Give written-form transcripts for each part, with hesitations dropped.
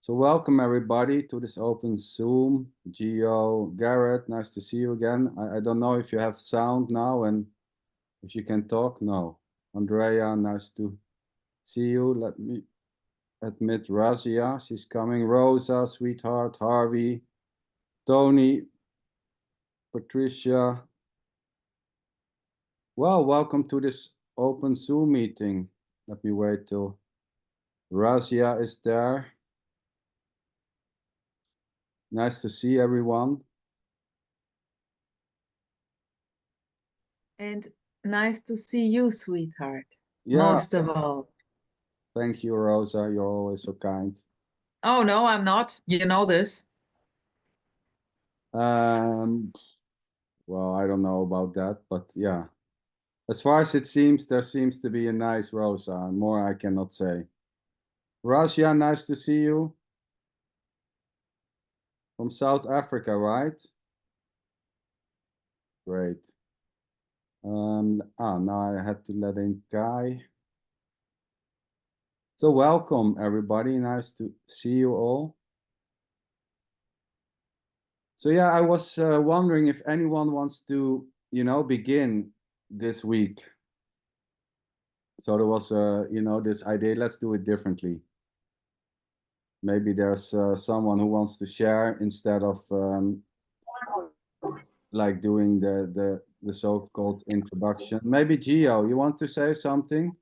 So welcome everybody to this open Zoom. Gio, Garrett, nice to see you again. I don't know if you have sound now and if you can talk. No. Andrea, nice to see you. Let me admit Razia, she's coming. Rosa, sweetheart, Harvey, Tony, Patricia. Well, welcome to this open Zoom meeting. Let me wait till Razia is there. Nice to see everyone. And nice to see you, sweetheart. Yeah. Most of all. Thank you, Rosa. You're always so kind. Oh, no, I'm not. You know this. Well, I don't know about that, but yeah. As far as it seems, there seems to be a nice Rosa. More I cannot say. Razia, nice to see you. From South Africa, right? Great. Now I had to let in Kai. So welcome, everybody. Nice to see you all. So yeah, I was wondering if anyone wants to, begin this week. So there was, this idea, let's do it differently. Maybe there's someone who wants to share instead of like doing the so-called introduction. Maybe Gio, you want to say something?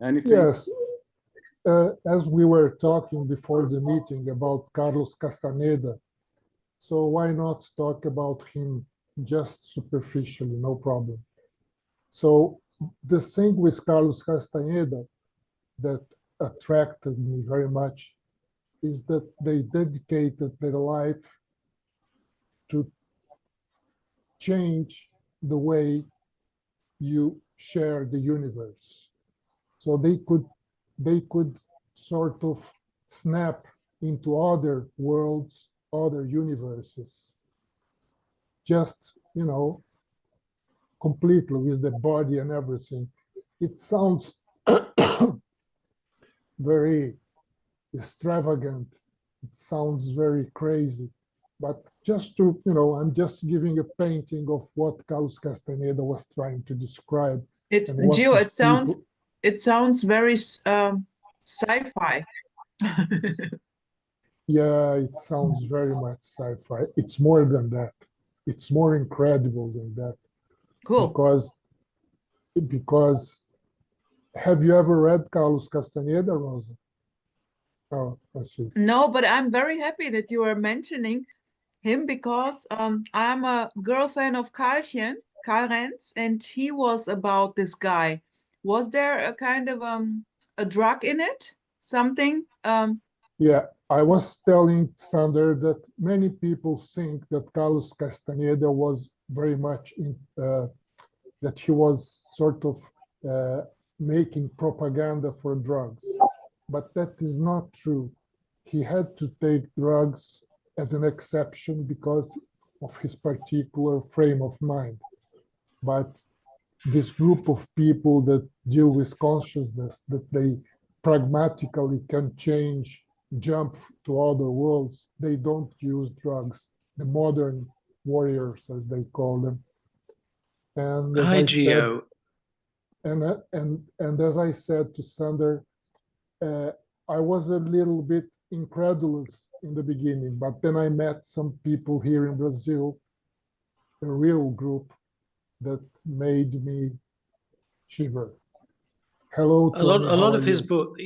Anything? Yes. As we were talking before the meeting about Carlos Castaneda, so why not talk about him just superficially, no problem. So the thing with Carlos Castaneda that attracted me very much is that they dedicated their life to change the way you share the universe. So they could sort of snap into other worlds, other universes, just, completely with the body and everything. It sounds very extravagant. It sounds very crazy. But just to, I'm just giving a painting of what Carlos Castaneda was trying to describe. Gio, it sounds very sci-fi. Yeah, it sounds very much sci-fi. It's more than that. It's more incredible than that. Cool. Because have you ever read Carlos Castaneda, Rosa? Oh, I see. No, but I'm very happy that you are mentioning him because I'm a girl fan of Karl Renz, and he was about this guy. Was there a kind of a drug in it? Something? Yeah, I was telling Sander that many people think that Carlos Castaneda was very much that he was sort of making propaganda for drugs, but that is not true. He had to take drugs as an exception because of his particular frame of mind. But this group of people that deal with consciousness, that they pragmatically can jump to other worlds, they don't use drugs. The modern warriors, as they call them. And as Hi, Gio. And as I said to Sander, I was a little bit incredulous in the beginning, but then I met some people here in Brazil, a real group that made me shiver. Hello, Tony, a lot of his book,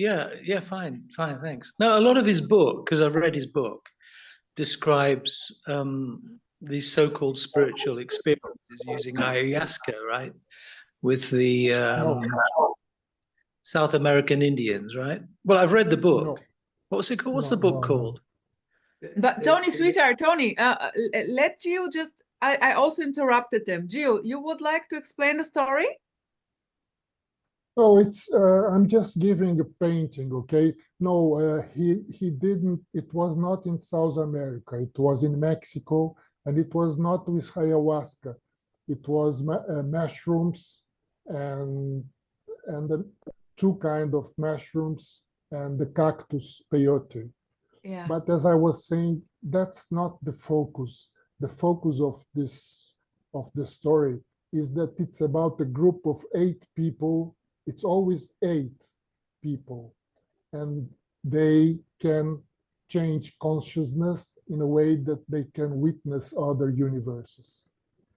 fine, thanks. No, a lot of his book, because I've read his book, describes these so-called spiritual experiences using ayahuasca, right? With the South American Indians, right? Well, I've read the book. No. What's it called? What's the book called? But Tony, sweetheart, Tony, let Gio just, I also interrupted them. Gio, you would like to explain the story? Oh, it's I'm just giving a painting, okay? No, he didn't. It was not in South America. It was in Mexico, and it was not with ayahuasca. It was mushrooms and the two kind of mushrooms and the cactus peyote. Yeah. But as I was saying, that's not the focus. The focus of the story is that it's about a group of 8 people. It's always 8 people, and they can change consciousness in a way that they can witness other universes.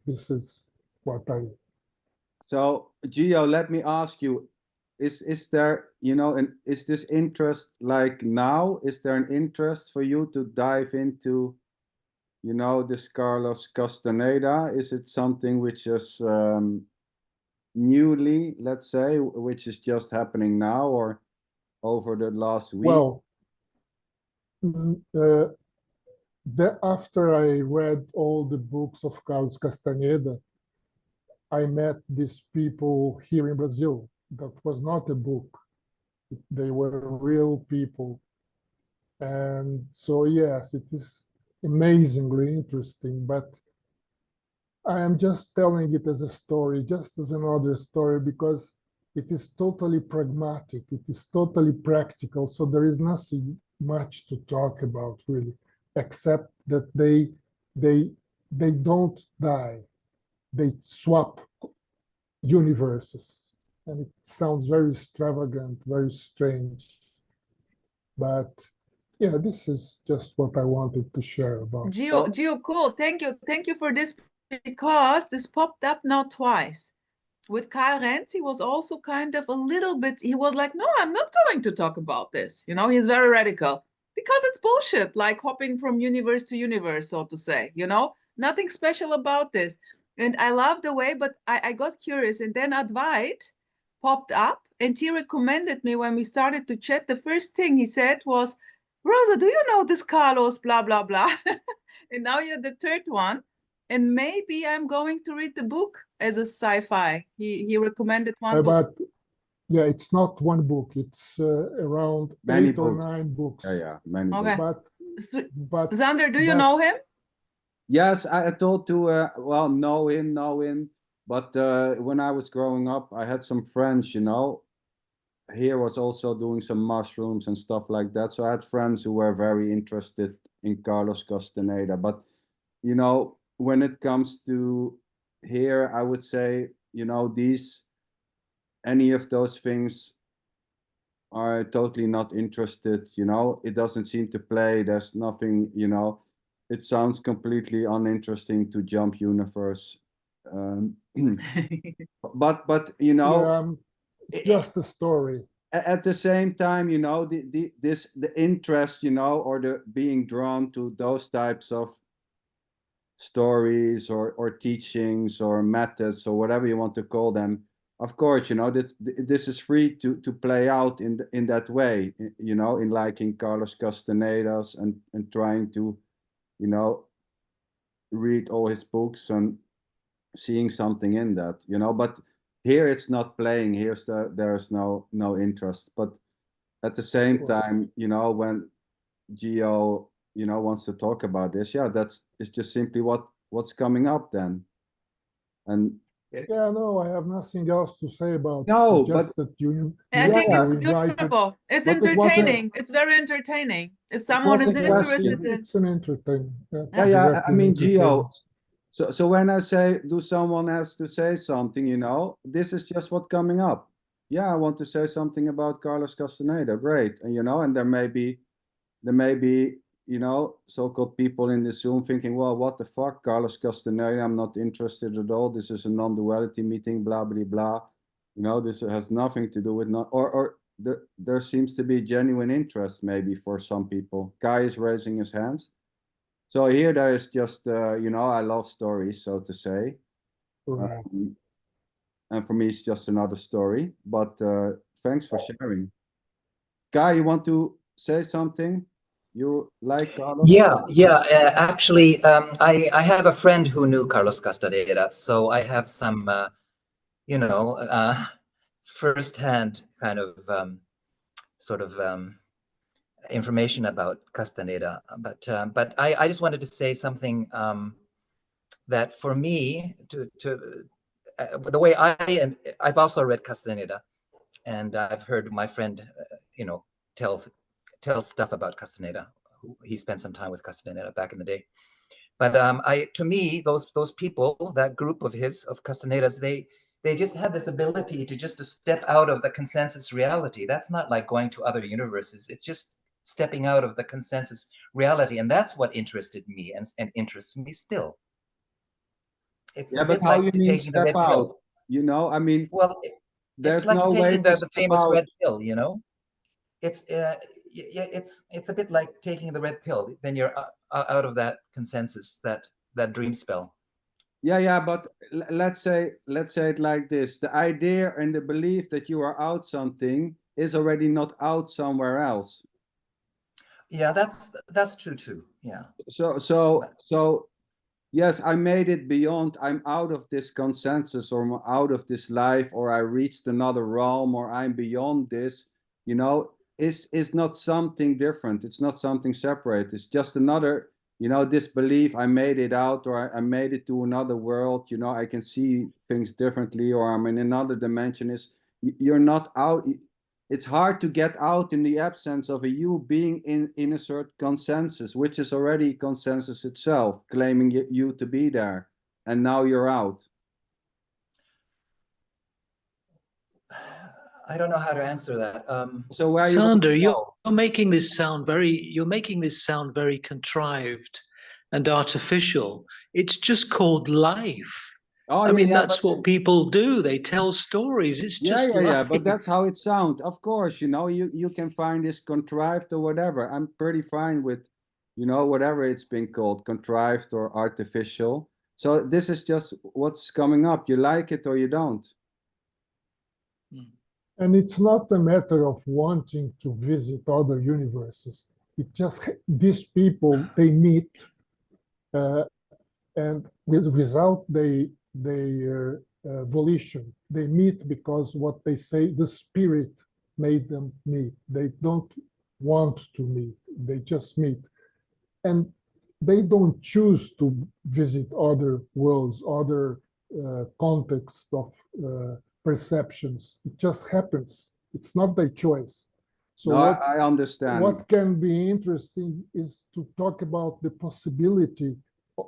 This is what I. So, Gio, let me ask you, is there, you know, and is this interest like now? Is there an interest for you to dive into, you know, this Carlos Castaneda? Is it something which is newly, let's say, which is just happening now or over the last week? Well, after I read all the books of Carlos Castaneda, I met these people here in Brazil. That was not a book. They were real people. And so, yes, it is amazingly interesting, but I am just telling it as a story, just as another story, because it is totally pragmatic. It is totally practical. So there is nothing much to talk about, really, except that they don't die. They swap universes. And it sounds very extravagant, very strange. But yeah, this is just what I wanted to share about. Gio, cool. Thank you for this, because this popped up now twice. With Karl Renz, he was also kind of a little bit, he was like, no, I'm not going to talk about this. You know, he's very radical because it's bullshit, like hopping from universe to universe, so to say, you know, nothing special about this. And I love the way, but I got curious. And then Advait popped up and he recommended me when we started to chat. The first thing he said was, Rosa, do you know this Carlos, blah, blah, blah. And now you're the third one. And maybe I'm going to read the book as a sci-fi. He recommended one book. But yeah, it's not one book. It's around Many 8 or books. 9 books. Yeah, many Okay. books. But Sander, do you know him? Yes, I told to, well, know him. But when I was growing up, I had some friends, you know. Here was also doing some mushrooms and stuff like that. So I had friends who were very interested in Carlos Castaneda. But, you know, when it comes to here, I would say, you know, any of those things are totally not interested, you know. It doesn't seem to play. There's nothing, you know. It sounds completely uninteresting to jump universe. But you know, just a story. At the same time, you know, the interest, you know, or the being drawn to those types of stories or teachings or methods or whatever you want to call them. Of course, you know, that this is free to play out in that way, you know, in liking Carlos Castaneda's and trying to, you know, read all his books and seeing something in that, you know. But here it's not playing. There's no interest. But at the same time, you know, when Gio, you know, wants to talk about this, yeah, it's just simply what's coming up then. And yeah, no, I have nothing else to say about no, just but that you. I think it's invited, beautiful. It's but entertaining. It's very entertaining. If someone is interested in, it's an entertainment. Yeah. I mean, Gio. So when I say, do someone has to say something, you know, this is just what's coming up. Yeah, I want to say something about Carlos Castaneda. Great, and you know, and there may be, you know, so-called people in this Zoom thinking, well, what the fuck, Carlos Castaneda, I'm not interested at all. This is a non-duality meeting, blah, blah, blah. You know, this has nothing to do with, there seems to be genuine interest maybe for some people. Kai is raising his hands. So here there is just, you know, I love stories, so to say. Right. And for me, it's just another story. But thanks for sharing. Kai, you want to say something? You like Carlos? Yeah. Actually, I have a friend who knew Carlos Castaneda, so I have some, you know, firsthand kind of sort of information about Castaneda. But I just wanted to say something that for me, the way I've also read Castaneda, and I've heard my friend, you know, tell stuff about Castaneda he spent some time with Castaneda back in the day. But to me, those people, that group of Castaneda's, they just have this ability to just to step out of the consensus reality. That's not like going to other universes. It's just stepping out of the consensus reality, and that's what interested me and interests me still. It's Yeah, a but bit how like you mean taking the step red out? pill. You know, I mean, Well, there's it's like no way taking to the step famous out. red pill. You know, it's it's a bit like taking the red pill. Then you're out of that consensus, that dream spell. Yeah, but let's say it like this: the idea and the belief that you are out something is already not out somewhere else. Yeah, that's true too. Yeah. So yes, I made it beyond. I'm out of this consensus, or I'm out of this life, or I reached another realm, or I'm beyond this. You know, is not something different. It's not something separate. It's just another. You know, this belief, I made it out, or I made it to another world. You know, I can see things differently, or I'm in another dimension. You're not out. It's hard to get out in the absence of a you being in a certain consensus, which is already consensus itself, claiming you to be there, and now you're out. I don't know how to answer that. So where Sander, you you're making this sound very contrived and artificial. It's just called life. Oh, I mean, yeah, that's what people do. They tell stories. It's just yeah, life. but that's how it sounds. Of course, you know, you can find this contrived or whatever. I'm pretty fine with, you know, whatever it's been called, contrived or artificial. So this is just what's coming up. You like it or you don't. And it's not a matter of wanting to visit other universes. It just, these people, they meet, and without their volition, they meet because what they say, the spirit made them meet. They don't want to meet, they just meet. And they don't choose to visit other worlds, other contexts of perceptions. It just happens. It's not their choice. So No, I understand. what can be interesting is to talk about the possibility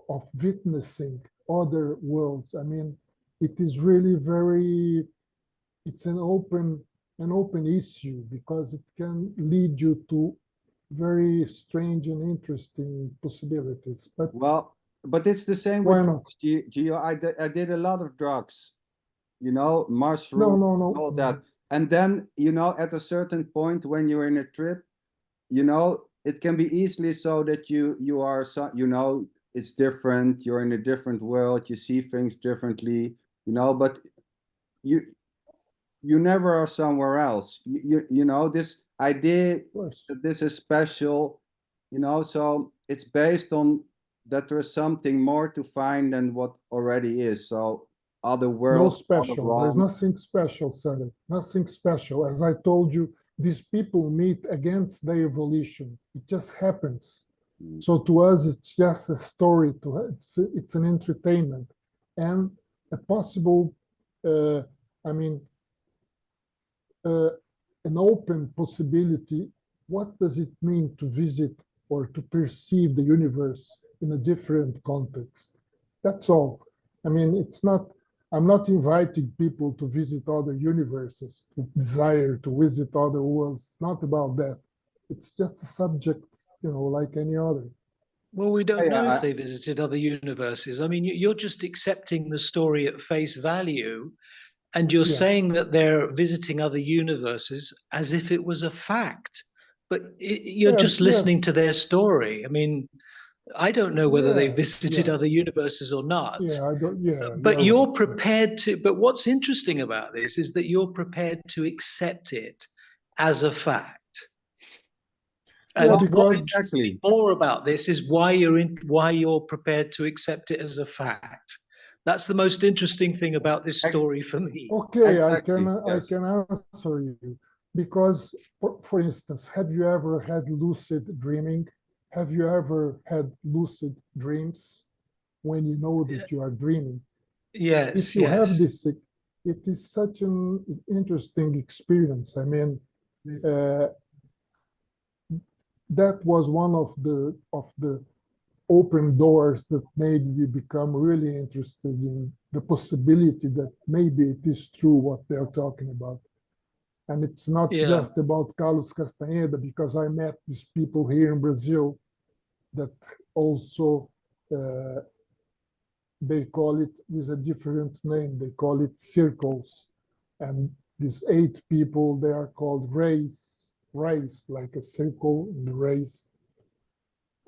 of witnessing other worlds. I mean, it is really it's an open issue, because it can lead you to very strange and interesting possibilities. But but it's the same with drugs, Gio. I did a lot of drugs, you know, mushrooms, no. all that. And then, you know, at a certain point when you're in a trip, you know, it can be easily so that you are, you know, it's different. You're in a different world. You see things differently, you know, but you never are somewhere else. You know, this idea that this is special, you know, so it's based on that there's something more to find than what already is. So other No worlds, special. There's nothing special, Sander. Nothing special. As I told you, these people meet against their volition. It just happens. So to us, it's just a story. It's an entertainment and a possible, I mean, an open possibility. What does it mean to visit or to perceive the universe in a different context? That's all. I mean, it's not, I'm not inviting people to visit other universes, to desire to visit other worlds. It's not about that. It's just a subject, you know, like any other. Well, we don't know if they visited other universes. I mean, you're just accepting the story at face value, and you're saying that they're visiting other universes as if it was a fact. But you're just listening to their story. I mean, I don't know whether they visited other universes or not. I don't. But you're prepared to. But what's interesting about this is that you're prepared to accept it as a fact. And what interests me more about this is why you're prepared to accept it as a fact. That's the most interesting thing about this story for me. Okay, I can answer you, because, for instance, have you ever had lucid dreaming? Have you ever had lucid dreams when you know that you are dreaming? Yes. If you have this, it is such an interesting experience. I mean, that was one of the open doors that made me become really interested in the possibility that maybe it is true what they're talking about. And it's not just about Carlos Castaneda, because I met these people here in Brazil that also, they call it with a different name. They call it circles. And these 8 people, they are called rays, like a circle in the rays,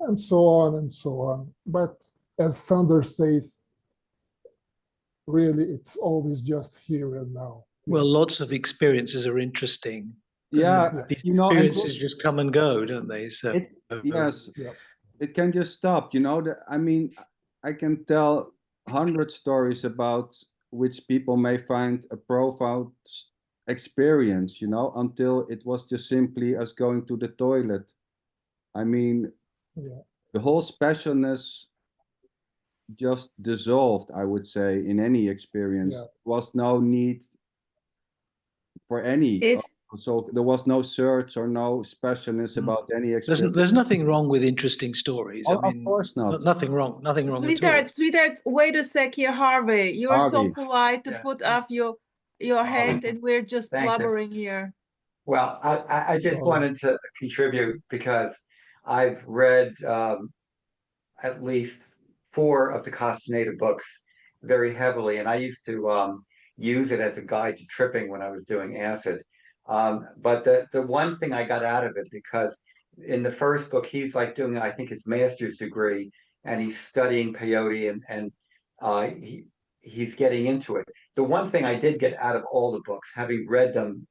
and so on and so on. But as Sander says, really, it's always just here and now. Well, lots of experiences are interesting. Yeah, These you know, and experiences just come and go, don't they? So yes, Yeah. it can just stop. You know, I mean, I can tell 100 stories about which people may find a profound experience, you know, until it was just simply us going to the toilet. I mean, Yeah. the whole specialness just dissolved, I would say, in any experience. Yeah. There was no need for any. It So there was no search or no specialness about any experience. there's nothing wrong with interesting stories. I Of mean, course not. nothing wrong at all. Sweetheart, wait a sec here, Harvey. You're so Harvey. polite to Yeah. put off your hand, and we're just Thank you. blubbering here. Well, I just Sorry. wanted to contribute because I've read at least 4 of the Castaneda books very heavily, and I used to use it as a guide to tripping when I was doing acid. But the one thing I got out of it, because in the first book, he's like doing, I think, his master's degree, and he's studying peyote, and he's getting into it. The one thing I did get out of all the books, having read them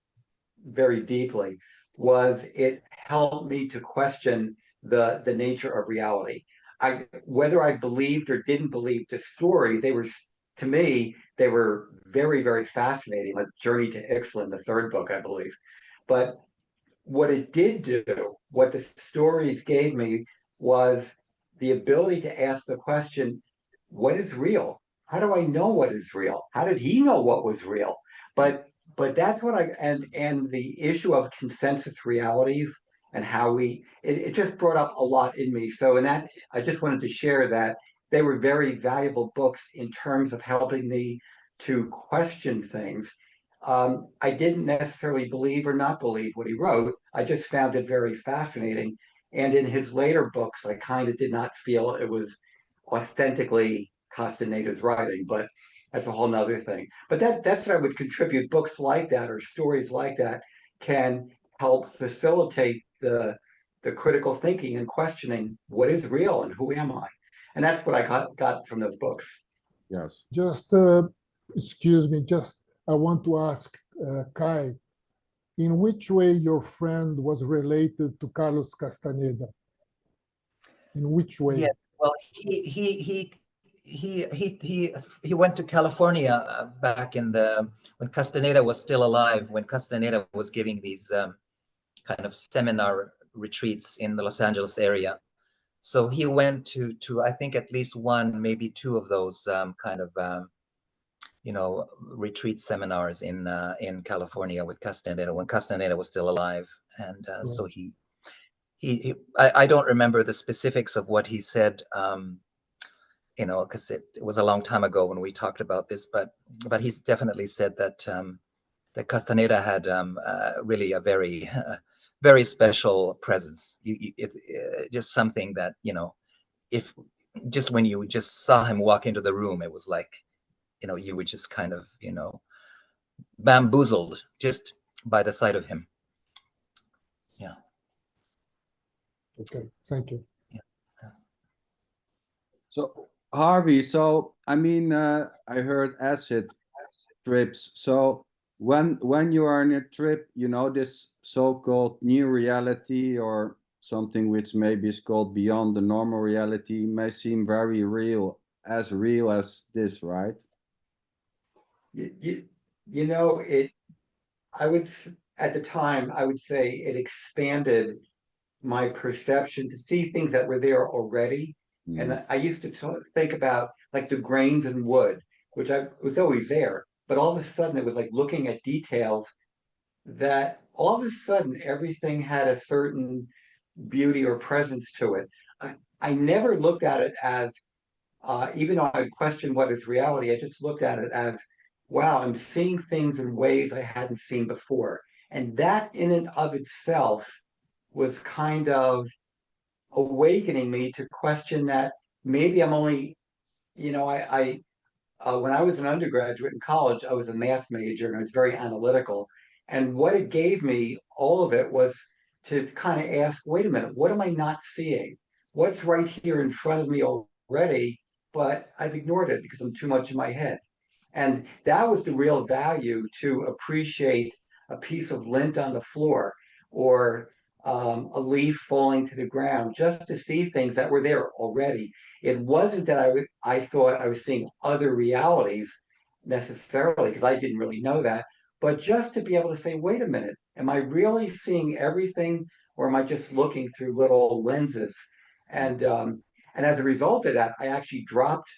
very deeply, was it helped me to question the nature of reality. Whether I believed or didn't believe the stories, they were, to me, they were very, very fascinating, like Journey to Ixtlan, the 3rd book, I believe. But what it did do, what the stories gave me, was the ability to ask the question, what is real? How do I know what is real? How did he know what was real? But that's what and the issue of consensus realities and how it just brought up a lot in me. So in that, I just wanted to share that they were very valuable books in terms of helping me to question things. I didn't necessarily believe or not believe what he wrote. I just found it very fascinating. And in his later books, I kind of did not feel it was authentically Castaneda's writing, but that's a whole nother thing. But that's what I would contribute. Books like that or stories like that can help facilitate the critical thinking and questioning what is real and who am I? And that's what I got from those books. Yes. Just, excuse me, just I want to ask Kai, in which way your friend was related to Carlos Castaneda? In which way? Yeah, well, he went to California back in when Castaneda was still alive, when Castaneda was giving these kind of seminar retreats in the Los Angeles area. So he went to I think at least 1, maybe 2 of those kind of retreat seminars in California with Castaneda when Castaneda was still alive, and so I don't remember the specifics of what he said, because it was a long time ago when we talked about this, but he's definitely said that that Castaneda had really a very very special presence. Just something that if just when you just saw him walk into the room, it was like you were just kind of bamboozled just by the sight of him. Yeah. Okay, thank you. So Harvey, so I mean, I heard acid trips. So when you are in a trip, this so-called new reality or something which maybe is called beyond the normal reality may seem very real as this, right? I would, at the time, I would say it expanded my perception to see things that were there already. And I used to think about like the grains in wood, which was always there. But all of a sudden, it was like looking at details that all of a sudden everything had a certain beauty or presence to it. I never looked at it as, even though I questioned what is reality, I just looked at it as, wow, I'm seeing things in ways I hadn't seen before. And that in and of itself was kind of awakening me to question that maybe I'm only, when I was an undergraduate in college, I was a math major and I was very analytical. And what it gave me, all of it, was to kind of ask, wait a minute, what am I not seeing? What's right here in front of me already, but I've ignored it because I'm too much in my head. And that was the real value, to appreciate a piece of lint on the floor, or a leaf falling to the ground, just to see things that were there already. It wasn't that I thought I was seeing other realities necessarily, because I didn't really know that, but just to be able to say, wait a minute, am I really seeing everything, or am I just looking through little lenses? And as a result of that, I actually dropped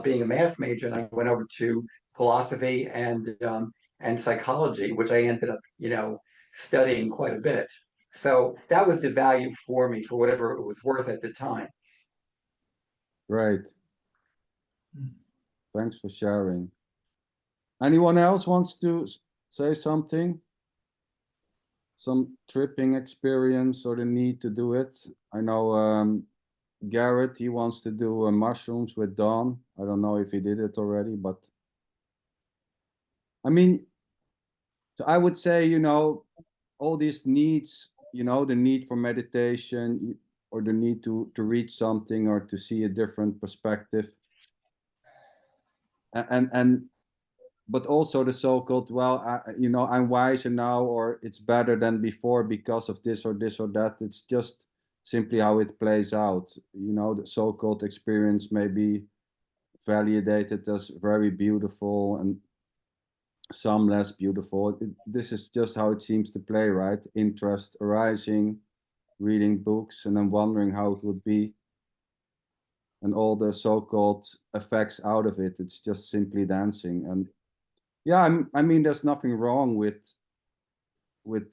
being a math major, and I went over to philosophy and psychology, which I ended up, studying quite a bit. So that was the value for me, for whatever it was worth at the time. Right. Thanks for sharing. Anyone else wants to say something? Some tripping experience or the need to do it? I know Garrett, he wants to do mushrooms with Dawn. I don't know if he did it already, but I mean, so I would say, all these needs, the need for meditation, or the need to reach something, or to see a different perspective, and but also the so-called, well, I'm wiser now, or it's better than before because of this or this or that. It's just simply how it plays out. The so-called experience may be validated as very beautiful, and some less beautiful. This is just how it seems to play, right? Interest arising, reading books, and then wondering how it would be, and all the so-called effects out of it. It's just simply dancing. And yeah, I mean, there's nothing wrong with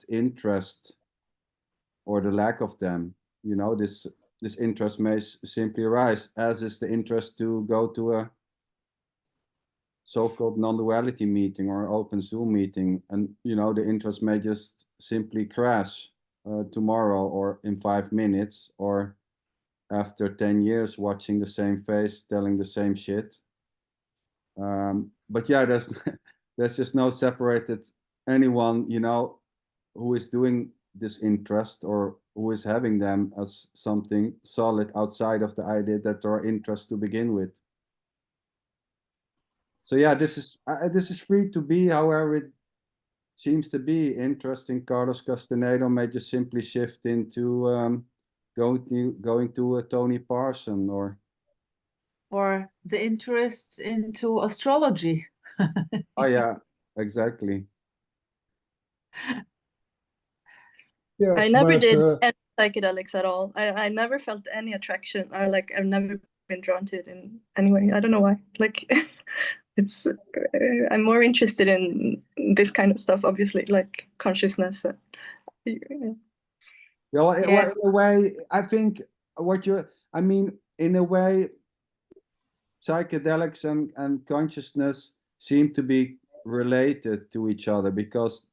interest, or the lack of them. This interest may simply arise, as is the interest to go to a so-called non-duality meeting or an open Zoom meeting, and the interest may just simply crash tomorrow, or in 5 minutes, or after 10 years watching the same face telling the same shit. But yeah, there's just no separated anyone, who is doing this interest, or who is having them as something solid outside of the idea that there are interests to begin with. So yeah, this is free to be however it seems to be. Interesting. Carlos Castaneda may just simply shift into going to a Tony Parson, or the interest into astrology. oh yeah, exactly. Yes, I never but did any psychedelics at all. I never felt any attraction, or like I've never been drawn to it in any way. I don't know why. Like it's I'm more interested in this kind of stuff, obviously, like consciousness. Yeah, well, in a way, I think I mean, in a way, psychedelics and consciousness seem to be related to each other, because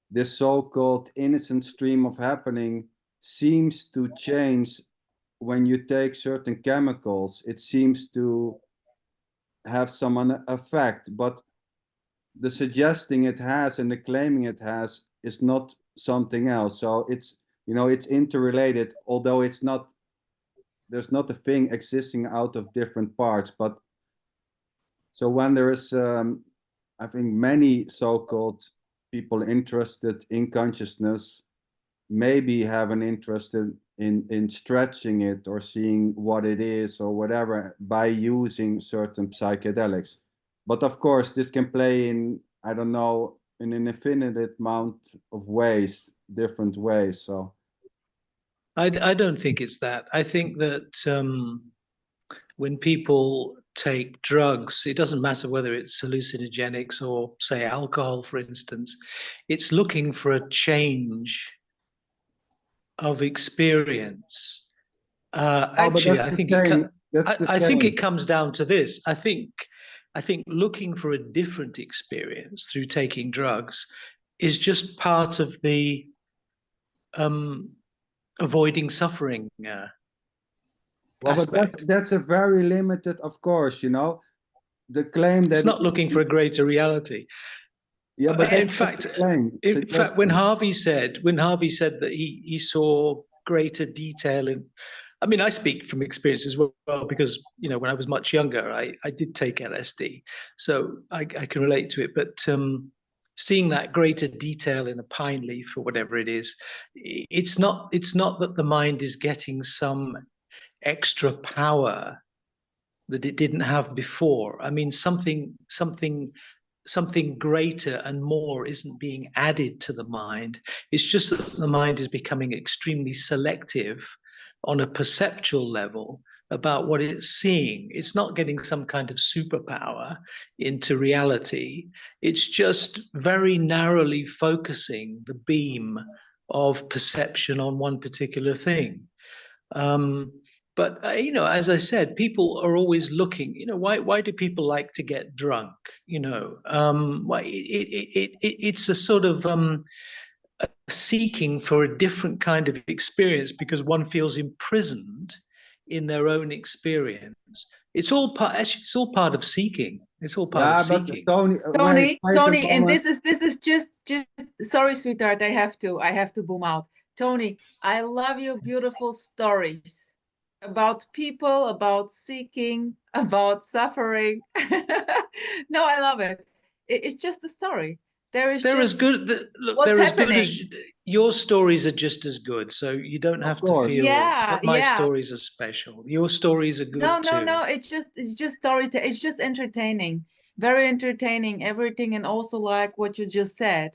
this so-called innocent stream of happening seems to change when you take certain chemicals. It seems to have some effect, but the suggesting it has and the claiming it has is not something else. So it's interrelated, although there's not a thing existing out of different parts. But so when there is I think many so-called people interested in consciousness maybe have an interest in stretching it, or seeing what it is or whatever, by using certain psychedelics. But of course, this can play in, I don't know, in an infinite amount of ways, different ways. So I don't think it's that. I think that when people take drugs, it doesn't matter whether it's hallucinogenics or, say, alcohol, for instance, it's looking for a change of experience. But Actually, that's I the think same. That's the I think same. it comes down to this. I think looking for a different experience through taking drugs is just part of the avoiding suffering. Well, but aspect. that's a very limited, of course, you know, the claim that It's not looking for a greater reality. yeah, but in that's fact, just a claim. in fact, when Harvey said that he saw greater detail in, I mean, I speak from experience as well because, you know, when I was much younger, I did take LSD, so I can relate to it. But seeing that greater detail in a pine leaf or whatever it is, it's not that the mind is getting some extra power that it didn't have before. I mean, something greater and more isn't being added to the mind. It's just that the mind is becoming extremely selective on a perceptual level about what it's seeing. It's not getting some kind of superpower into reality. It's just very narrowly focusing the beam of perception on one particular thing. But you know, as I said, people are always looking. You know, why do people like to get drunk? You know, why it's a sort of seeking for a different kind of experience because one feels imprisoned in their own experience. It's all part. Actually, it's all part of seeking. It's all part of seeking. Tony, Tony, wait Tony, and moment. this is just sorry, sweetheart, I have to boom out. Tony, I love your beautiful stories about people, about seeking, about suffering. No, I love it. It's just a story. They're as good. Look, what's they're as happening. good as your stories are just as good. So you don't have to feel Yeah, that my yeah. stories are special. Your stories are good too. No. It's just story. It's just entertaining, very entertaining. Everything, and also like what you just said.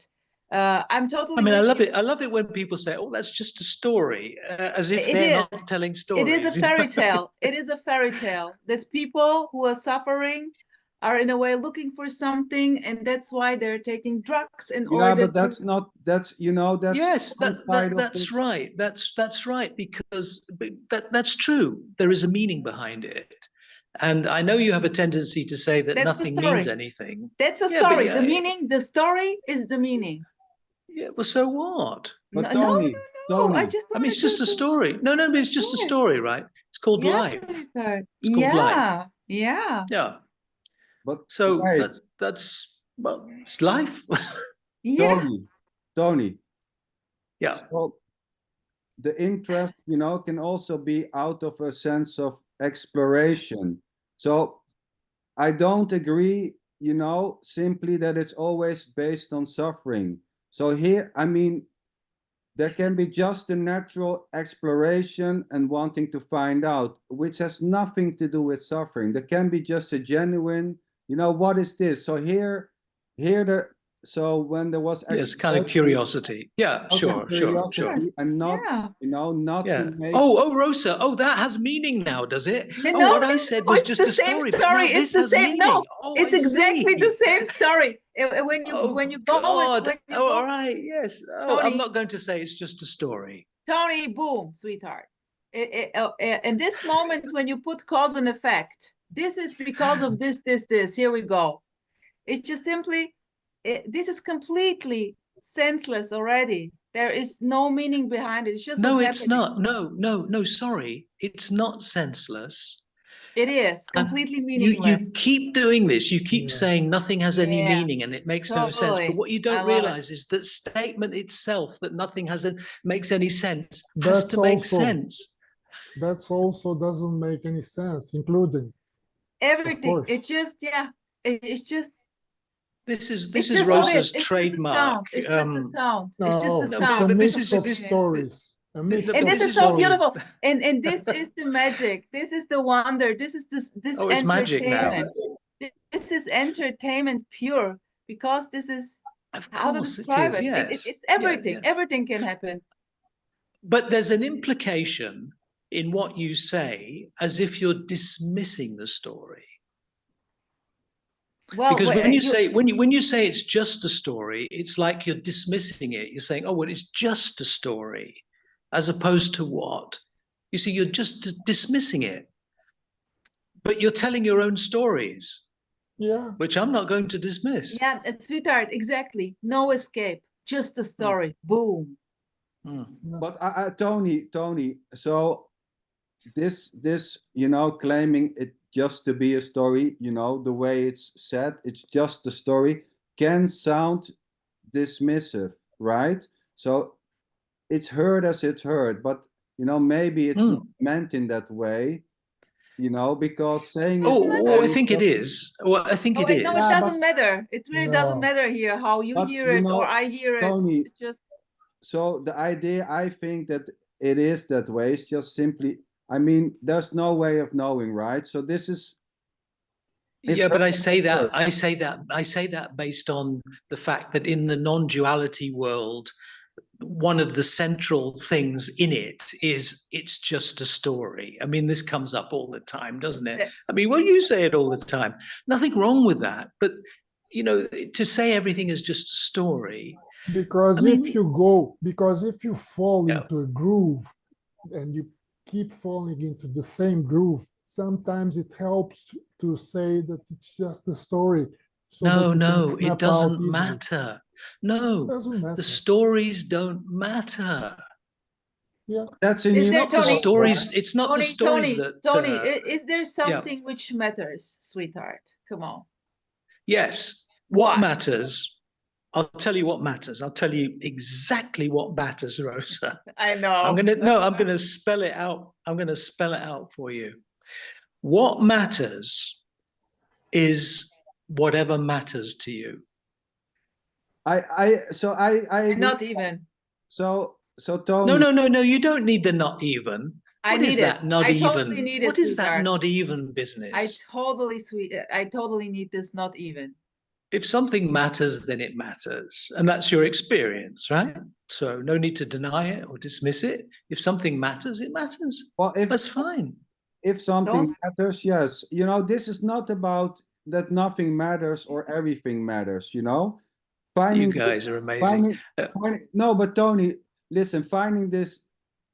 I'm totally. I mean, I with love you. it. I love it when people say, "Oh, that's just a story," as if It they're is. not telling stories. It is a you know? fairy tale. It is a fairy tale that people who are suffering are in a way looking for something, and that's why they're taking drugs in Yeah, order but that's to. not. That's you know. That's Yes, one side of that's it. right. That's right because that's true. There is a meaning behind it, and I know you have a tendency to say that That's the nothing means story. anything. That's a Yeah, but story. The meaning, the story is the meaning. yeah. Well, so what? But No. Tony, I just I mean, wanted it's just a to. story. No, but it's just a Yes. story, right? It's called Yes, life. sweetheart. It's called life. Yeah. Yeah. but So wait, that's well, it's life. Yeah. Tony. Yeah. So the interest, you know, can also be out of a sense of exploration. So I don't agree, you know, simply that it's always based on suffering. So here, I mean, there can be just a natural exploration and wanting to find out, which has nothing to do with suffering. There can be just a genuine, you know, what is this? So so when there was Yes, kind of exploration, curiosity. Yeah, out of sure. curiosity and not, Yeah. you know, not Yeah. to make. Oh, Rosa. Oh, that has meaning now, does it? No, Oh, what I said was it's just the a same story, but now story. It's this the has same. meaning. No, Oh, it's I exactly the see. same story. When you Oh, when you go God. when you Oh, go, all right. Yes. Oh, I'm Tony, not going to say it's just a story. Tony, boom, sweetheart. In this moment, when you put cause and effect, this is because of this. Here we go. It's just simply, this is completely senseless already. There is no meaning behind it. It's just No, what's it's happening. not. No, sorry. It's not senseless. It is And completely you meaningless. keep doing this. You keep Yeah. saying nothing has any Yeah, meaning and it makes no sense. But totally. what you I don't love it. realize is that statement itself that nothing makes any sense has That's to make also sense. that's also doesn't make any sense, including, of Everything. course. It's just, yeah. It's just. This It's is just Rosa's a bit. It's just a trademark. sound. It's just a sound. It's just a No, No, it's a sound. but this mix is of this. stories. A mix No, And but of this this is so what you. beautiful. And this is the magic. This is the wonder. This is this Oh, it's magic now. entertainment. This is entertainment pure, because this is Of how to course it describe is. it. Yes. It's Yeah, everything. yeah. Everything can happen. But there's an implication in what you say, as if you're dismissing the story. Well, Because when you say it's just a story, it's like you're dismissing it. You're saying, "Oh, well, it's just a story." as opposed to what? You see, you're just dismissing it, but you're telling your own stories, Yeah. which I'm not going to dismiss. Yeah, sweetheart, exactly. No escape, just a story. Boom. But Tony, so this, you know, claiming it just to be a story, you know, the way it's said, it's just a story, can sound dismissive, right? So it's heard as it's heard, but you know, maybe it's not meant in that way, you know, because saying Oh, I think it is. Well, I think it is. No, it doesn't matter. It really doesn't No. matter here how you But, hear you it or know, I hear Tony, it. It just so the idea, I think that it is that way. It's just simply, I mean, there's no way of knowing, right? So this is. Yeah, but I say that based on the fact that in the non-duality world, one of the central things in it is it's just a story. I mean, this comes up all the time, doesn't it? I mean, well, you say it all the time. Nothing wrong with that, but you know, to say everything is just a story. Because if you fall into a groove and you keep falling into the same groove, sometimes it helps to say that it's just a story. So no, it doesn't matter. No, doesn't matter. the stories don't matter. Yeah, that's in Is you. there, The Tony? stories. It's not the stories Tony, that. is there something which matters, sweetheart? Come on. Yes. What matters? I'll tell you what matters. I'll tell you exactly what matters, Rosa. I know. I'm gonna spell it out. I'm gonna spell it out for you. What matters is whatever matters to you. I agree. Not even. So Tony. No. You don't need the not even. What is that? Not even. Totally need it, What is that sweetheart. not even business? I totally need this not even. If something matters, then it matters. And that's your experience, right? So no need to deny it or dismiss it. If something matters, it matters. Well, that's fine. If something matters, yes. You know, this is not about that nothing matters or everything matters, you know? You guys are amazing. No, but Tony, listen, finding this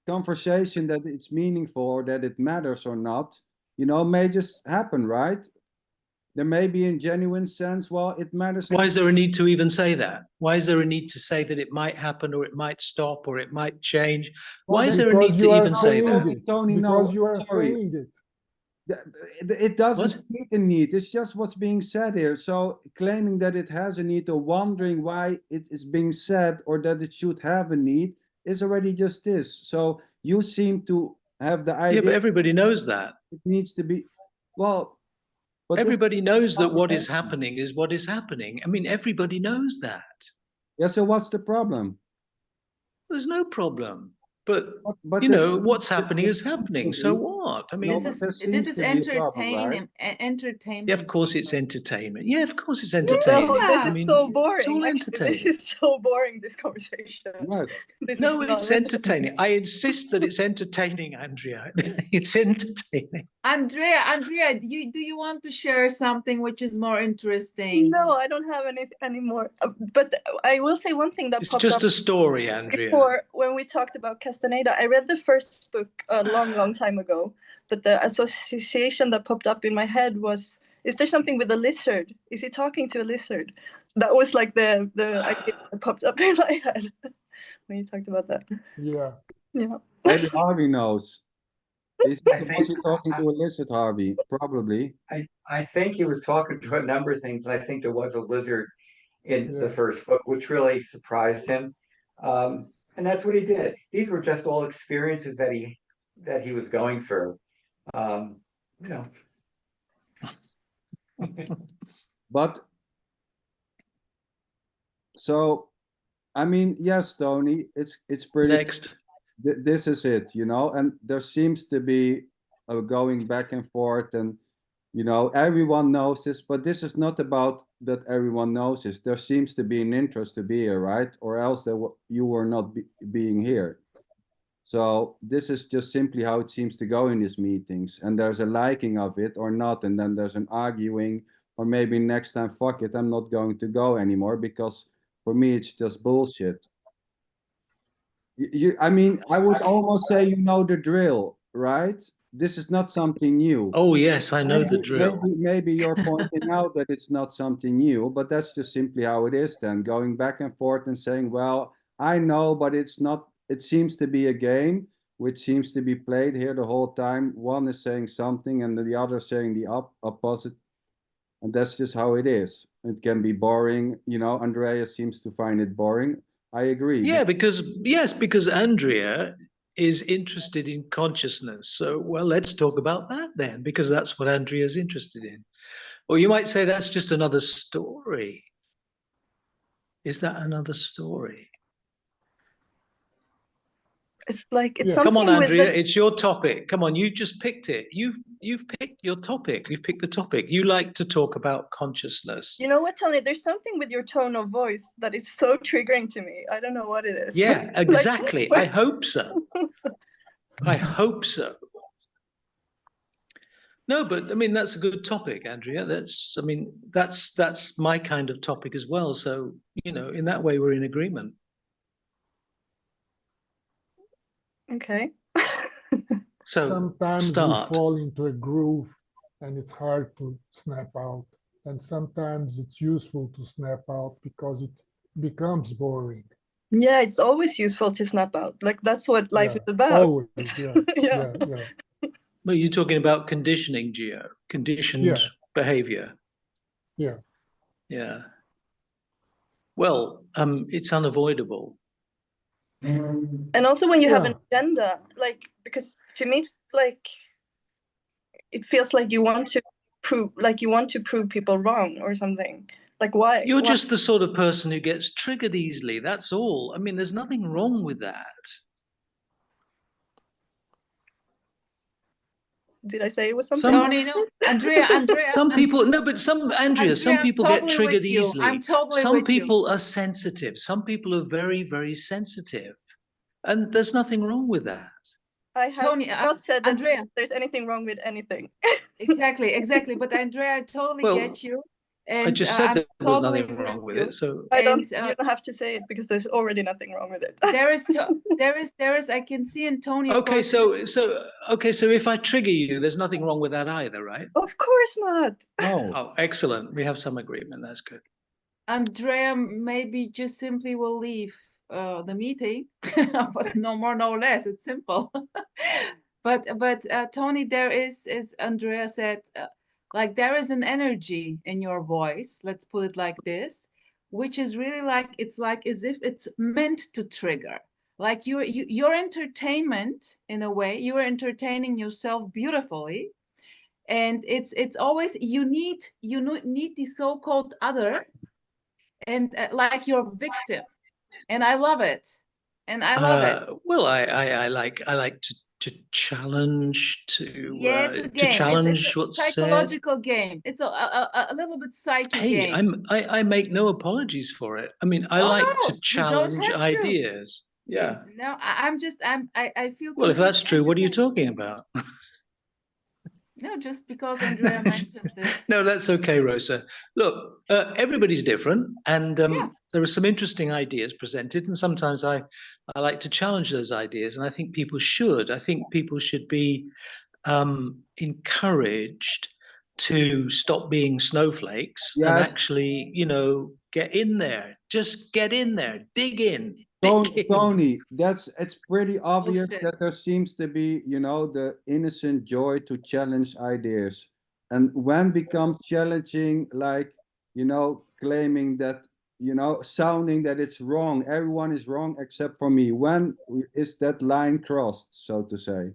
conversation that it's meaningful or that it matters or not, you know, may just happen, right? There may be in genuine sense, well, it matters. Why is there a need to even say that? Why is there a need to say that it might happen or it might stop or it might change? Why is there a need to even say that? Tony, because no, you are sorry. saying it. It doesn't need a need. It's just what's being said here. So claiming that it has a need or wondering why it is being said or that it should have a need is already just this. So you seem to have the idea. Yeah, but everybody knows that. It needs to be, well. But everybody knows that what is happening is what is happening. I mean, everybody knows that. Yeah, so what's the problem? There's no problem. But you know, what's happening is happening. So what? I mean, this is entertainment. Entertainment. Yeah, of course it's entertainment. Yeah, of course it's entertainment. No, this is so boring. It's all entertaining. This is so boring, this conversation. Yes. No, it's entertaining. I insist that it's entertaining, Andrea. It's entertaining. Andrea, do you want to share something which is more interesting? No, I don't have any more. But I will say one thing that it's popped just up a story, Andrea. Before, when we talked about Castaneda, I read the first book a long time ago, but the association that popped up in my head was, is there something with a lizard? Is he talking to a lizard? That was like the idea that popped up in my head when you talked about that. Yeah. Maybe Harvey knows. Was he talking to a lizard, Harvey? Probably. I think he was talking to a number of things, and I think there was a lizard in the first book, which really surprised him. And that's what he did. These were just all experiences that he was going through. You know. But so, I mean, yes, Tony, it's pretty. Next. This is it, you know, and there seems to be a going back and forth, and you know, everyone knows this, but this is not about that everyone knows this. There seems to be an interest to be here, right? Or else you were not being here. So this is just simply how it seems to go in these meetings, and there's a liking of it or not, and then there's an arguing, or maybe next time, fuck it, I'm not going to go anymore because for me it's just bullshit. I mean, I would almost say you know the drill, right? This is not something new. Oh yes, I know the Maybe, drill. maybe you're pointing out that it's not something new, but that's just simply how it is then, going back and forth and saying, well, I know, but it's not, it seems to be a game which seems to be played here the whole time. One is saying something and the other saying the opposite. And that's just how it is. It can be boring. You know, Andrea seems to find it boring. I agree. Yeah, because Andrea is interested in consciousness. So, well, let's talk about that then, because that's what Andrea's interested in. Or you might say that's just another story. Is that another story? It's like it's Yeah. something Come on, with Andrea, the, it's your topic. Come on, you just picked it. You've picked your topic. You've picked the topic. You like to talk about consciousness. you know what, Tony? There's something with your tone of voice that is so triggering to me. I don't know what it is. Yeah, Like, exactly. I hope so. I hope so. No, but I mean that's a good topic, Andrea. That's, I mean, that's my kind of topic as well. So, you know, in that way we're in agreement. okay. So Sometimes start. we fall into a groove and it's hard to snap out. And sometimes it's useful to snap out because it becomes boring. Yeah, it's always useful to snap out. Like that's what life Yeah, is about. always, yeah, Yeah. yeah. Well, you're talking about conditioning, Gio, conditioned Yeah. behavior. Yeah. Yeah. Well, it's unavoidable. And also when you have an Yeah. agenda, like, because to me, like, it feels like you want to prove people wrong or something. Like, why? You're Why? just the sort of person who gets triggered easily. That's all. I mean, there's nothing wrong with that. Did I say it was something? Tony, no, Andrea, Some people, no, but some, Andrea, some I'm people get totally triggered with you. easily. I'm totally Some with you. people are sensitive. Some people are very, very sensitive. And there's nothing wrong with that. I have Tony, not said that Andrea. there's anything wrong with anything. Exactly. But Andrea, I totally Well, get you. And I just said I'm that there was totally nothing wrong with you. it. So I don't. And, You don't have to say it because there's already nothing wrong with it. there is. I can see in Tony. Of okay, course, so if I trigger you, there's nothing wrong with that either, right? Of course not. No. Oh, excellent. We have some agreement. That's good. Andrea maybe just simply will leave the meeting, but no more, no less. It's simple. but Tony, there is, as Andrea said, like there is an energy in your voice. Let's put it like this, which is really like, it's like as if it's meant to trigger. Like your entertainment, in a way, you are entertaining yourself beautifully, and it's always you need the so-called other, and like your victim, and I love it, and I love it. Well, I like to challenge, Yeah, it's a to game. challenge It's a what's said. psychological game. It's a little bit psychic Hey, game. I make no apologies for it. I mean, I Oh, like no, to you don't challenge have to. ideas. Yeah. No, I feel Well, if that's completely true, what are you entertained. talking about? No, just because Andrea mentioned this. No, that's okay, Rosa. Look, everybody's different, and Yeah. there are some interesting ideas presented, and sometimes I like to challenge those ideas, and I think people should. I think people should be encouraged to stop being snowflakes and Yes. actually, you know, get in there. Just get in there, dig in. Tony, it's pretty obvious Bullshit. that there seems to be, you know, the innocent joy to challenge ideas. And when become challenging, like, you know, claiming that, you know, sounding that it's wrong, everyone is wrong except for me. When is that line crossed, so to say?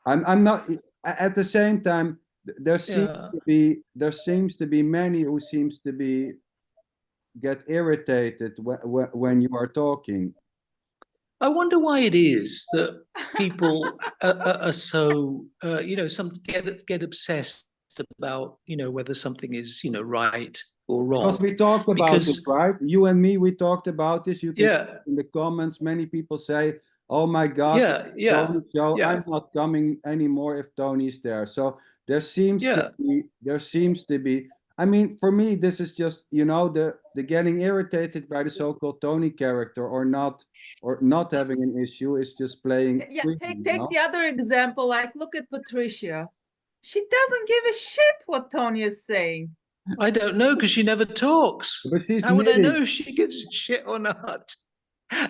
I'm not, at the same time, there seems to be many who seems to be get irritated when you are talking. I wonder why it is that people are so, you know, some get obsessed about, you know, whether something is, you know, right or wrong. Because we talked about it, right? You and me, we talked about this. You can see in the comments, many people say, "Oh my God, Tony show, I'm not coming anymore if Tony's there." So there seems to be I mean, for me, this is just, you know, the getting irritated by the so-called Tony character, or not having an issue, is just playing. Yeah, freely, you take know? the other example. Like, look at Patricia. She doesn't give a shit what Tony is saying. I don't know, because she never talks. But she's How would I knitting. know if she gives a shit or not? I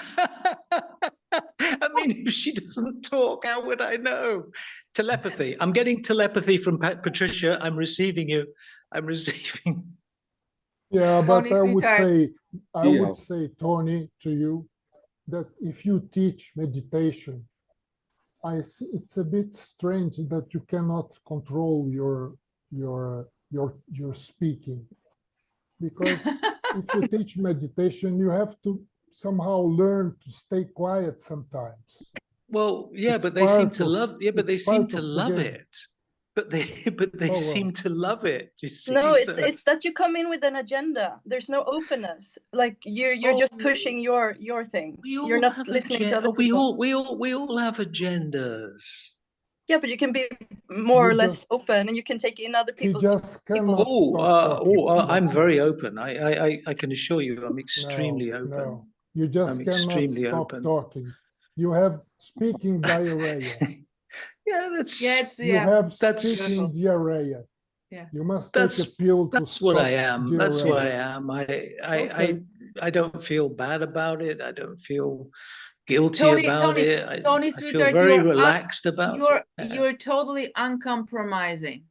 mean, if she doesn't talk, how would I know? Telepathy. I'm getting telepathy from Patricia. I'm receiving you. I'm receiving. Yeah, but Tony, I would sweetheart. say, Tony, to you, that if you teach meditation, I see it's a bit strange that you cannot control your speaking, because if you teach meditation, you have to somehow learn to stay quiet sometimes. Well, yeah, It's but they seem part to of- love. Yeah, but they it's seem part to of the love game. it. But they Oh, well. seem to love it. You see? No, So- it's that you come in with an agenda. There's no openness. Like you're just pushing your thing. We all You're not have listening to other we people. all have agendas. Yeah, but you can be more You or less just- open, and you can take in other He people. just cannot stop talking. I'm That's very all. open. I can assure you, I'm extremely open. No, you just I'm cannot extremely stop open. talking. You have speaking diarrhea. Yeah, that's You have that's- speaking diarrhea. Yeah. You must take a that's pill to that's what I stop am. That's what I diarrhea. am. Okay. I don't feel bad about it. I don't feel guilty Tony, about Tony, it. Tony, I feel sweetheart, very you're relaxed about it. you're totally uncompromising.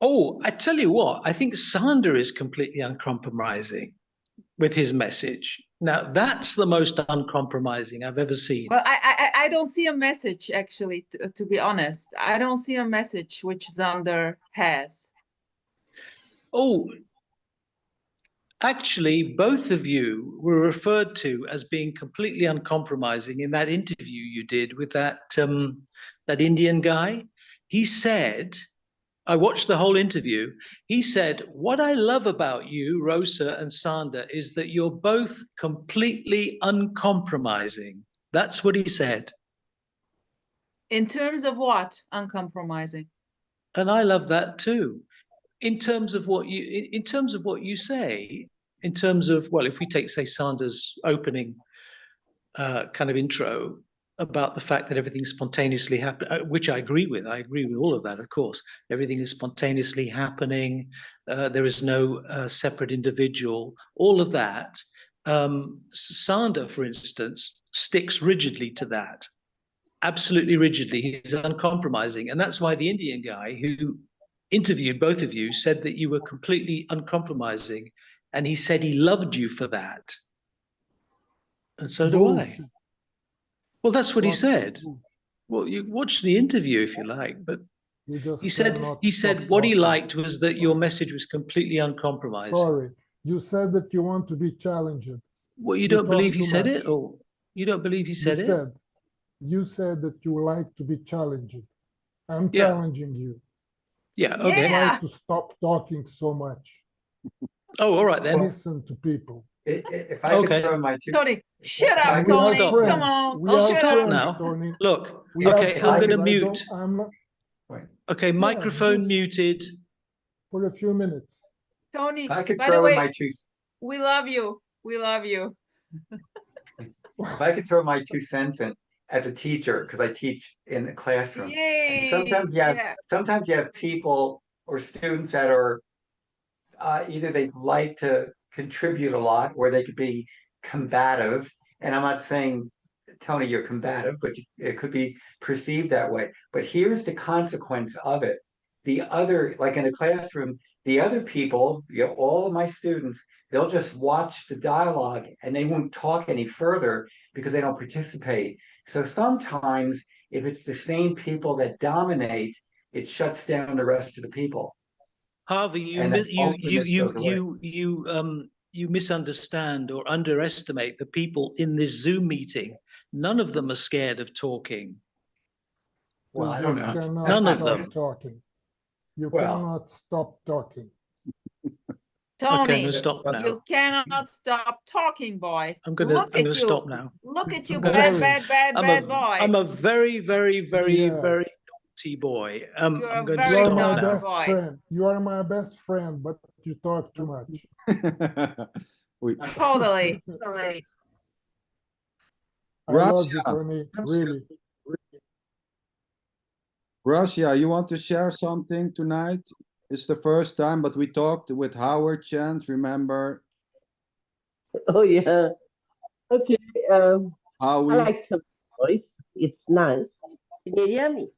Oh, I tell you what, I think Sander is completely uncompromising with his message. Now, that's the most uncompromising I've ever seen. Well, I don't see a message, actually, to be honest. I don't see a message which Sander has. Oh, actually, both of you were referred to as being completely uncompromising in that interview you did with that Indian guy. He said, I watched the whole interview. He said, what I love about you, Rosa and Sander, is that you're both completely uncompromising. That's what he said. In terms of what? Uncompromising. And I love that too. In terms of what you say, in terms of, well, if we take, say, Sander's opening kind of intro about the fact that everything spontaneously happen, which I agree with. I agree with all of that, of course. Everything is spontaneously happening. There is no separate individual. All of that. Sander, for instance, sticks rigidly to that. Absolutely rigidly. He's uncompromising. And that's why the Indian guy who interviewed both of you said that you were completely uncompromising. And he said he loved you for that. And so do I. Well, that's what he said. Well, you watch the interview if you like, but he said what he liked was that your message was completely uncompromising. Sorry, you said that you want to be challenged. Well, you don't believe he said it, or you don't believe he said it? You said that you like to be challenged. I'm challenging you. Yeah, okay. Try to stop talking so much. Oh, all right then. Listen to people. If I could throw my two... Tony, shut up, We are Tony. friends. Come on. We are Shut friends, up. now. Tony. Look, We are okay, I'm going to friends. mute. I'm not, Okay, microphone just- muted. for a few minutes. Tony, If I could by the throw in way, my two... we love you. We love you. If I could throw my 2 cents in as a teacher, because I teach in the classroom. Yay. Sometimes you have people or students that are either they like to contribute a lot, or they could be combative. And I'm not saying, Tony, you're combative, but it could be perceived that way. But here's the consequence of it. The other, like in a classroom, the other people, all of my students, they'll just watch the dialogue and they won't talk any further because they don't participate. So sometimes if it's the same people that dominate, it shuts down the rest of the people. Harvey, you misunderstand or underestimate the people in this Zoom meeting. None of them are scared of talking. Well, I don't know. None of them. Talking. You Well. cannot stop talking. Tony, Okay, I'm going to stop now. you cannot stop talking, boy. I'm going to stop now. Look at you, I'm gonna- bad boy. I'm a very, very, very, Yeah. very boy. You're I'm a going to very You are stop my naughty now. best boy. friend. You are my best friend, but you talk too much. We, Totally. I love Russia, you, Tony. Really. Russia, you want to share something tonight? It's the first time, but we talked with Howard Chant, remember Oh yeah. Okay. how I we... like Tony's voice. It's nice. Can you hear me?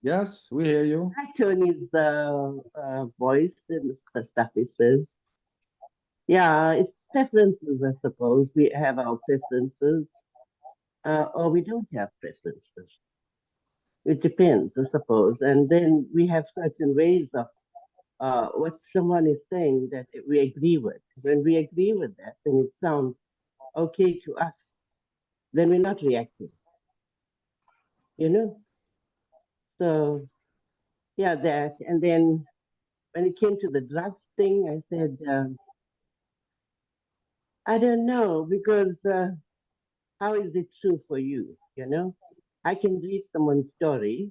Yes, we hear you. I like Tony's voice and the stuff he says. Yeah, it's preferences, I suppose. We have our preferences, or we don't have preferences. It depends, I suppose. And then we have certain ways of what someone is saying that we agree with. When we agree with that, then it sounds okay to us. Then we're not reacting, you know? So, yeah, that. And then when it came to the drugs thing, I said, I don't know, because how is it true for you? You know, I can read someone's story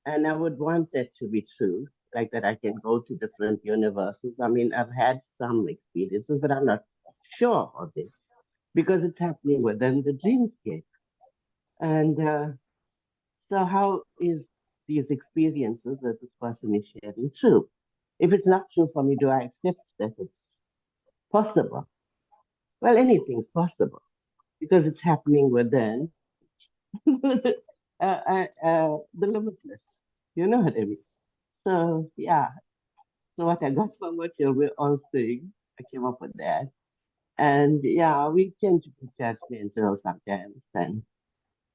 and I would want that to be true, like that I can go to different universes. I mean, I've had some experiences, but I'm not sure of it because it's happening within the dreamscape. And so, how is these experiences that this person is sharing true? If it's not true for me, do I accept that it's possible? Well, anything's possible because it's happening within the limitless. You know what I mean? So, yeah. So, what I got from what you were all saying, I came up with that. And yeah, we tend to be judgmental sometimes and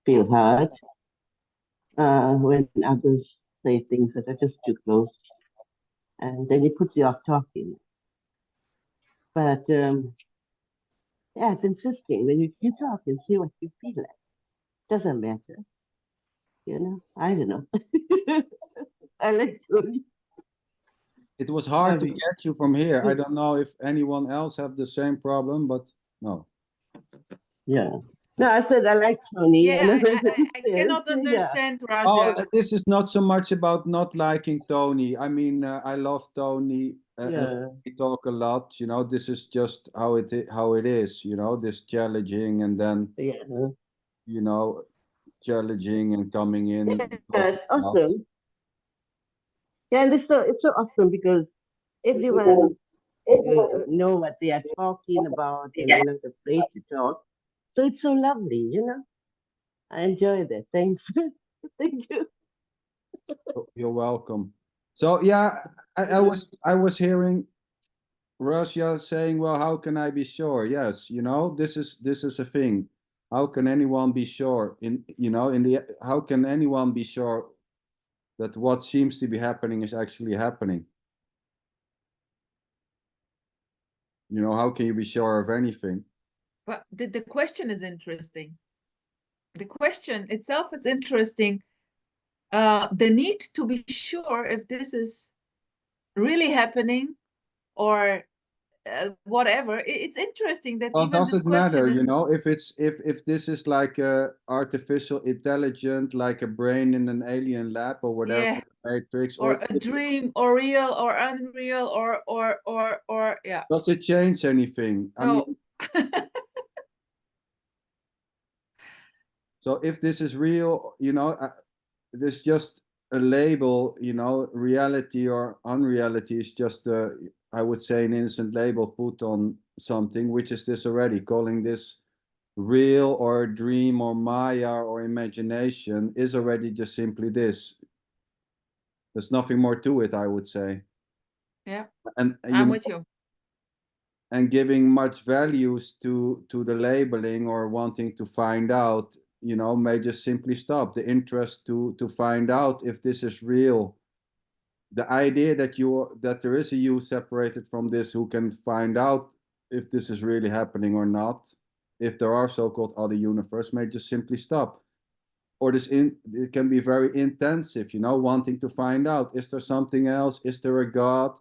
feel hurt when others say things that are just too close. And then it puts you off talking. But yeah, it's interesting when you can talk and see what you feel like. Doesn't matter. You know, I don't know. I like Tony. It was hard to Heavy. get you from here. I don't know if anyone else have the same problem, but no. Yeah. No, I said I like Tony. Yeah, And I I, went I, I upstairs. cannot Yeah. understand Oh, Raja. this is not so much about not liking Tony. I mean, I love Tony. And Yeah. we talk a lot. You know, this is just how it is. You know, this challenging and then Yeah. you know challenging and coming in. Yeah, and talking it's about- awesome. Yeah, and it's so awesome because everyone know what they are talking about and they're not afraid to talk. So it's so lovely, you know. I enjoy that. Thanks. Thank you. You're welcome. So yeah, I was hearing Russia saying, well, how can I be sure? Yes, you know, this is a thing. How can anyone be sure how can anyone be sure that what seems to be happening is actually happening? You know, how can you be sure of anything? But the question is interesting. The question itself is interesting. The need to be sure if this is really happening or whatever. It's interesting that Well, even does this it matter, question is. you know, if this is like a artificial intelligent, like a brain in an alien lab or whatever, Yeah. Matrix, Or a dream, or real, or unreal, or yeah. does it change anything? I No. mean, so if this is real, you know, there's just a label, you know, reality or unreality is just I would say an innocent label put on something, which is this already, calling this real or dream or Maya or imagination is already just simply this. There's nothing more to it, I would say. Yeah, And I'm with you. And giving much values to the labeling or wanting to find out, you know, may just simply stop the interest to find out if this is real. The idea that there is a you separated from this who can find out if this is really happening or not, if there are so-called other universe, may just simply stop. Or it can be very intensive, you know, wanting to find out, is there something else? Is there a God?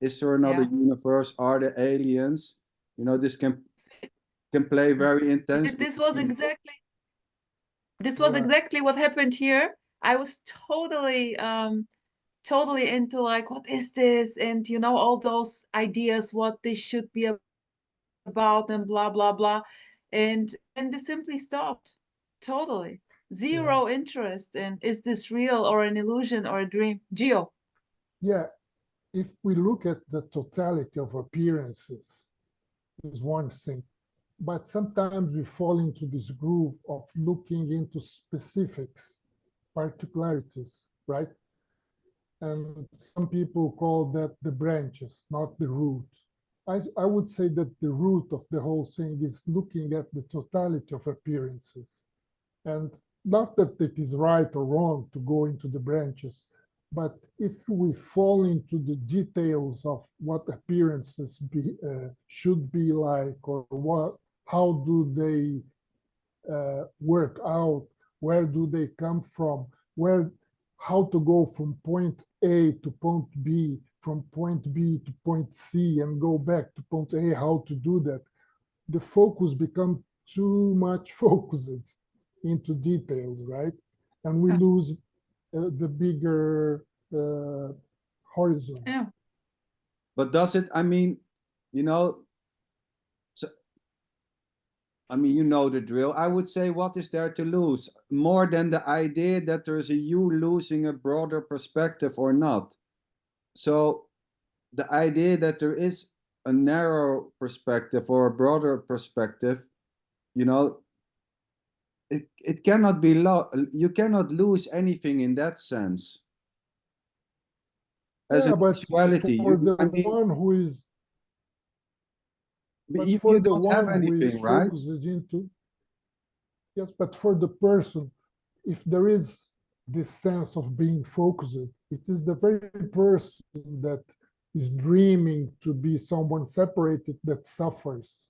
Is there another universe? Are there aliens? You know, this can play very intensely. This was exactly what happened here I was totally into like, what is this? And you know, all those ideas, what this should be about and blah, blah, blah. And it simply stopped. Totally. Zero interest in, is this real or an illusion or a dream? Gio. Yeah, if we look at the totality of appearances, is one thing. But sometimes we fall into this groove of looking into specifics, particularities, right? And some people call that the branches, not the root. I would say that the root of the whole thing is looking at the totality of appearances. And not that it is right or wrong to go into the branches, but if we fall into the details of what appearances should be like, or how do they work out, where do they come from, how to go from point A to point B, from point B to point C, and go back to point A, how to do that, the focus becomes too much focused into details, right? And we lose the bigger horizon. Yeah. But does it, I mean, you know, so, I mean, you know the drill. I would say, what is there to lose? More than the idea that there's a you losing a broader perspective or not. So the idea that there is a narrow perspective or a broader perspective, you know, it cannot be you cannot lose anything in that sense. As Yeah, an but actuality, for the one who is, but you for the don't have one who is anything, right? focused into, yes, but for the person, if there is this sense of being focused, it is the very person that is dreaming to be someone separated that suffers.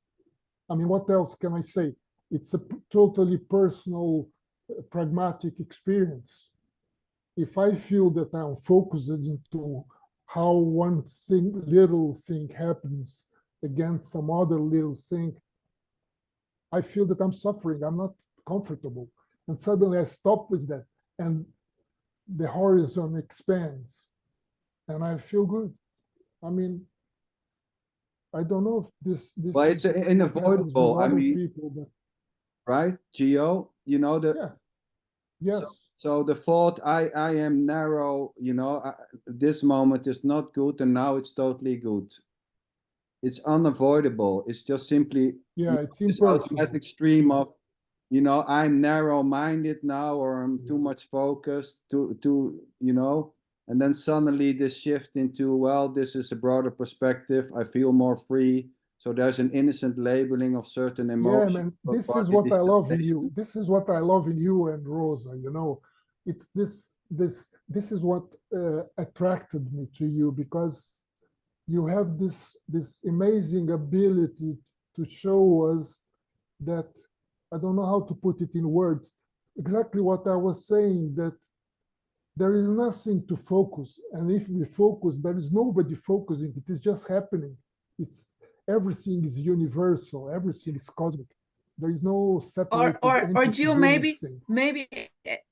I mean, what else can I say? It's a totally personal, pragmatic experience. If I feel that I'm focused into how one little thing happens against some other little thing, I feel that I'm suffering. I'm not comfortable. And suddenly I stop with that, and the horizon expands, and I feel good. I mean, I don't know if this Well, it's unavoidable. I mean, people, but right, Gio? You know the yes. So the thought, I am narrow, you know, this moment is not good, and now it's totally good. It's unavoidable. It's just simply It's this automatic stream of, you know, I'm narrow-minded now, or I'm too much focused, to you know, and then suddenly this shift into, well, this is a broader perspective. I feel more free. So there's an innocent labeling of certain emotions. Yeah, man, this is what I love in you. This is what I love in you and Rosa. You know, it's this is what attracted me to you, because you have this amazing ability to show us that, I don't know how to put it in words, exactly what I was saying, that there is nothing to focus. And if we focus, there is nobody focusing. It is just happening. Everything is universal. Everything is cosmic. There is no separate. Or Gio, maybe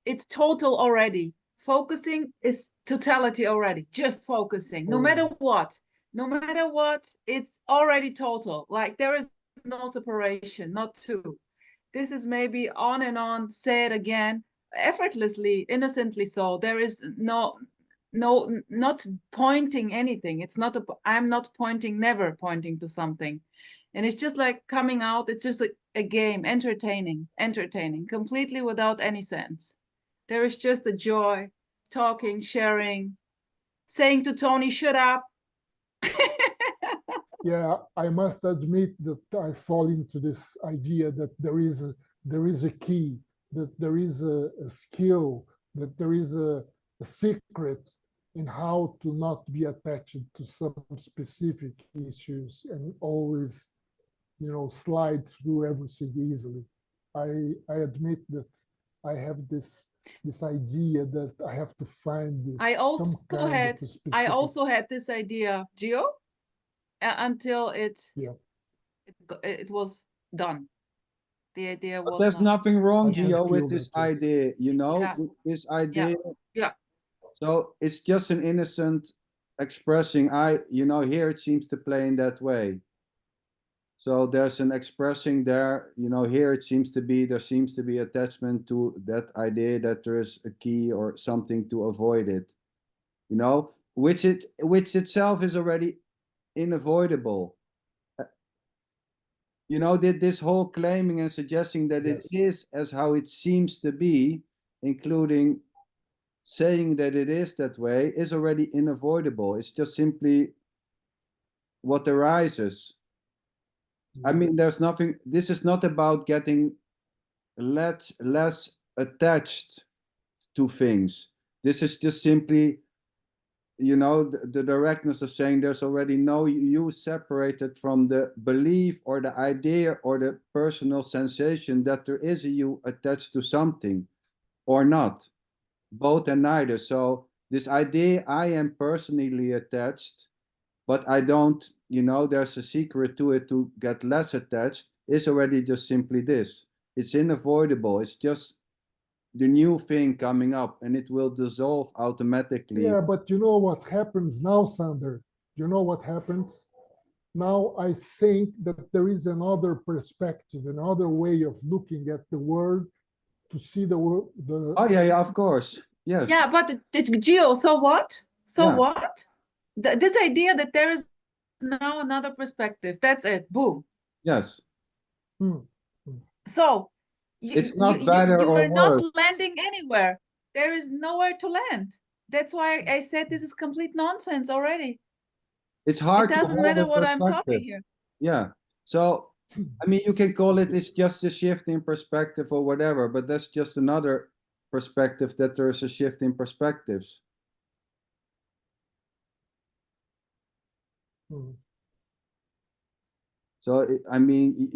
it's total already. Focusing is totality already. Just focusing, no matter what. No matter what, it's already total. Like there is no separation, not two. This is maybe on and on, say it again, effortlessly, innocently so. There is not pointing anything. It's not I'm not pointing, never pointing to something. And it's just like coming out, it's just a game, entertaining, completely without any sense. There is just a joy, talking, sharing, saying to Tony, shut up. Yeah, I must admit that I fall into this idea that there is a key, that there is a skill, that there is a secret in how to not be attached to some specific issues and always, you know, slide through everything easily. I admit that I have this idea that I have to find this. I also had this idea, Gio, until it was done. The idea But was there's not. nothing wrong, I Gio, with feel this that, yes. idea, you know, Yeah. with this idea. Yeah. So it's just an innocent expressing. You know, here it seems to play in that way. So there's an expressing there, you know, here it seems to be, there seems to be attachment to that idea that there is a key or something to avoid it, you know, which itself is already unavoidable. You know, this whole claiming and suggesting that it is as how it seems to be, including saying that it is that way, is already unavoidable. It's just simply what arises. I mean, there's nothing, this is not about getting less attached to things. This is just simply, you know, the directness of saying there's already no you separated from the belief or the idea or the personal sensation that there is a you attached to something or not, both and neither. So this idea, I am personally attached, but I don't, you know, there's a secret to it to get less attached, is already just simply this. It's unavoidable. It's just the new thing coming up, and it will dissolve automatically. Yeah, but you know what happens now, Sander? You know what happens? Now I think that there is another perspective, another way of looking at the world to see the world. Oh yeah, of course. Yes. Yeah, but Gio, so what? So Yeah. what? This idea that there is now another perspective. That's it. Boom. Yes. So It's not better you or are not worse. landing anywhere. There is nowhere to land. That's why I said this is complete nonsense already. It's hard It to doesn't hold matter a what I'm talking perspective. here. Yeah. So, I mean, you can call it, it's just a shift in perspective or whatever, but that's just another perspective that there's a shift in perspectives. So, I mean,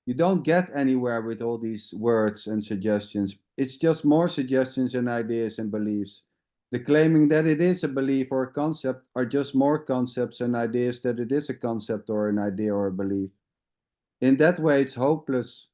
you don't get anywhere with all these words and suggestions. It's just more suggestions and ideas and beliefs. The claiming that it is a belief or a concept are just more concepts and ideas that it is a concept or an idea or a belief. In that way, it's hopeless.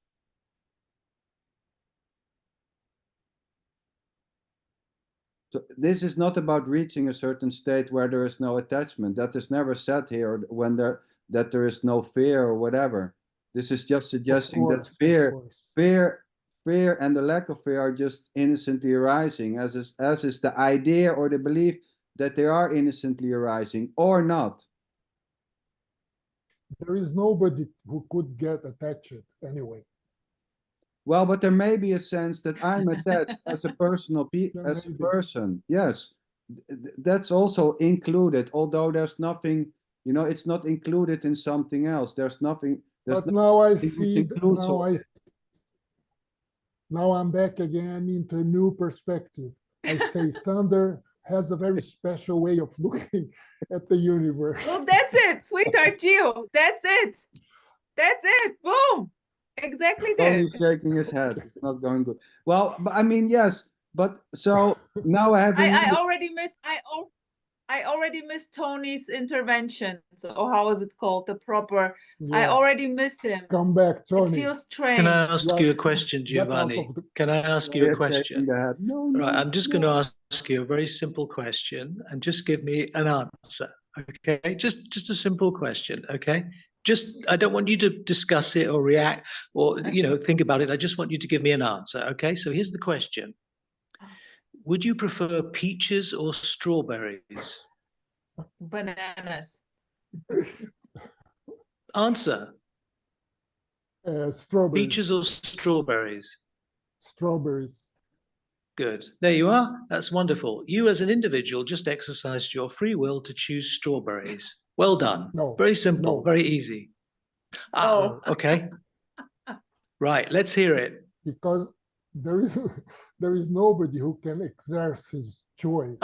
So this is not about reaching a certain state where there is no attachment. That is never said here when that there is no fear or whatever. This is just suggesting that fear and the lack of fear are just innocently arising, as is the idea or the belief that they are innocently arising or not. There is nobody who could get attached anyway. Well, but there may be a sense that I'm attached as a personal person. Yes, that's also included. Although there's nothing, you know, it's not included in something else. There's nothing. But now I see. Now I'm back again into a new perspective. I say Sander has a very special way of looking at the universe. Well, that's it, sweetheart Gio. That's it. That's it. Boom. Exactly that. Tony's shaking his head. It's not going good. Well, but I mean, yes, but so now I already missed Tony's intervention. So how is it called? The proper. Yeah. I already missed him. Come back, Tony. It feels strange. Can I ask you a question, Giovanni? Can I ask you a question? No, right, I'm just going to ask you a very simple question and just give me an answer. Okay, just a simple question. Okay, I don't want you to discuss it or react or think about it. I just want you to give me an answer. Okay, so here's the question. Would you prefer peaches or strawberries? Bananas. Answer. Strawberries. Peaches or strawberries? Strawberries. Good. There you are. That's wonderful. You as an individual just exercised your free will to choose strawberries. Well done. No. Very simple. No. Very easy. Oh, okay. Right. Let's hear it. Because there is nobody who can exercise his choice.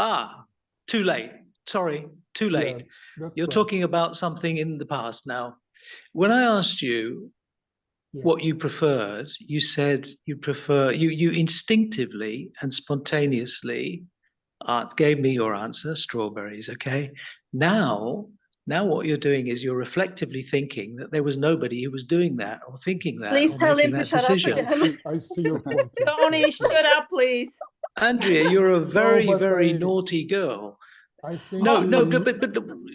Too late. Sorry, too late. Yeah, You're talking about something in the past now. When I asked you what you preferred, you said you prefer, you instinctively and spontaneously gave me your answer, strawberries, okay? Now, Now what you're doing is you're reflectively thinking that there was nobody who was doing that or thinking that Please or tell making him to that shut up decision. again. I see your point. yeah. Tony, shut up, please. Andrea, you're a very, but very I- naughty girl. I think No, he- no, but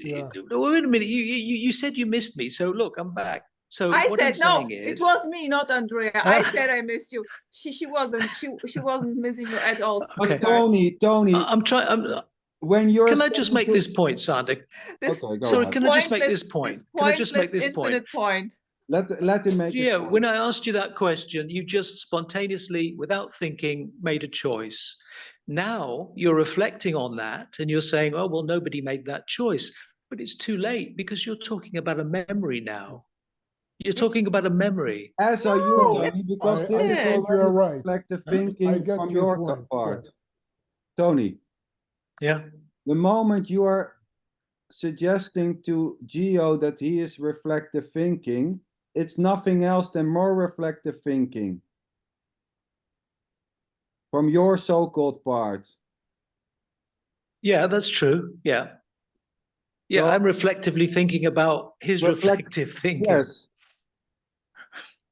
yeah. wait a minute. You said you missed me. So look, I'm back. So I what I'm said no. saying is, It was me, not Andrea. I said I miss you. She wasn't. She wasn't missing you at all. But sweetheart. Tony, I'm trying. when you're Can I just saying make this point, Sander? This, Okay, go Sorry, ahead. can I just make this point? Can I just make this point? infinite point. Let him make his Yeah, point. when I asked you that question, you just spontaneously, without thinking, made a choice. Now you're reflecting on that and you're saying, oh, well, nobody made that choice. But it's too late because you're talking about a memory now. You're talking about a memory. As are you, No, Tony, it's because I this is think you are already right. reflective I thinking get from your your point, part. Tony, Yeah. the moment you are suggesting to Gio that he is reflective thinking, it's nothing else than more reflective thinking from your so-called part. Yeah, that's true. Yeah. Yeah, So- I'm reflectively thinking about his reflective thinking. Yes.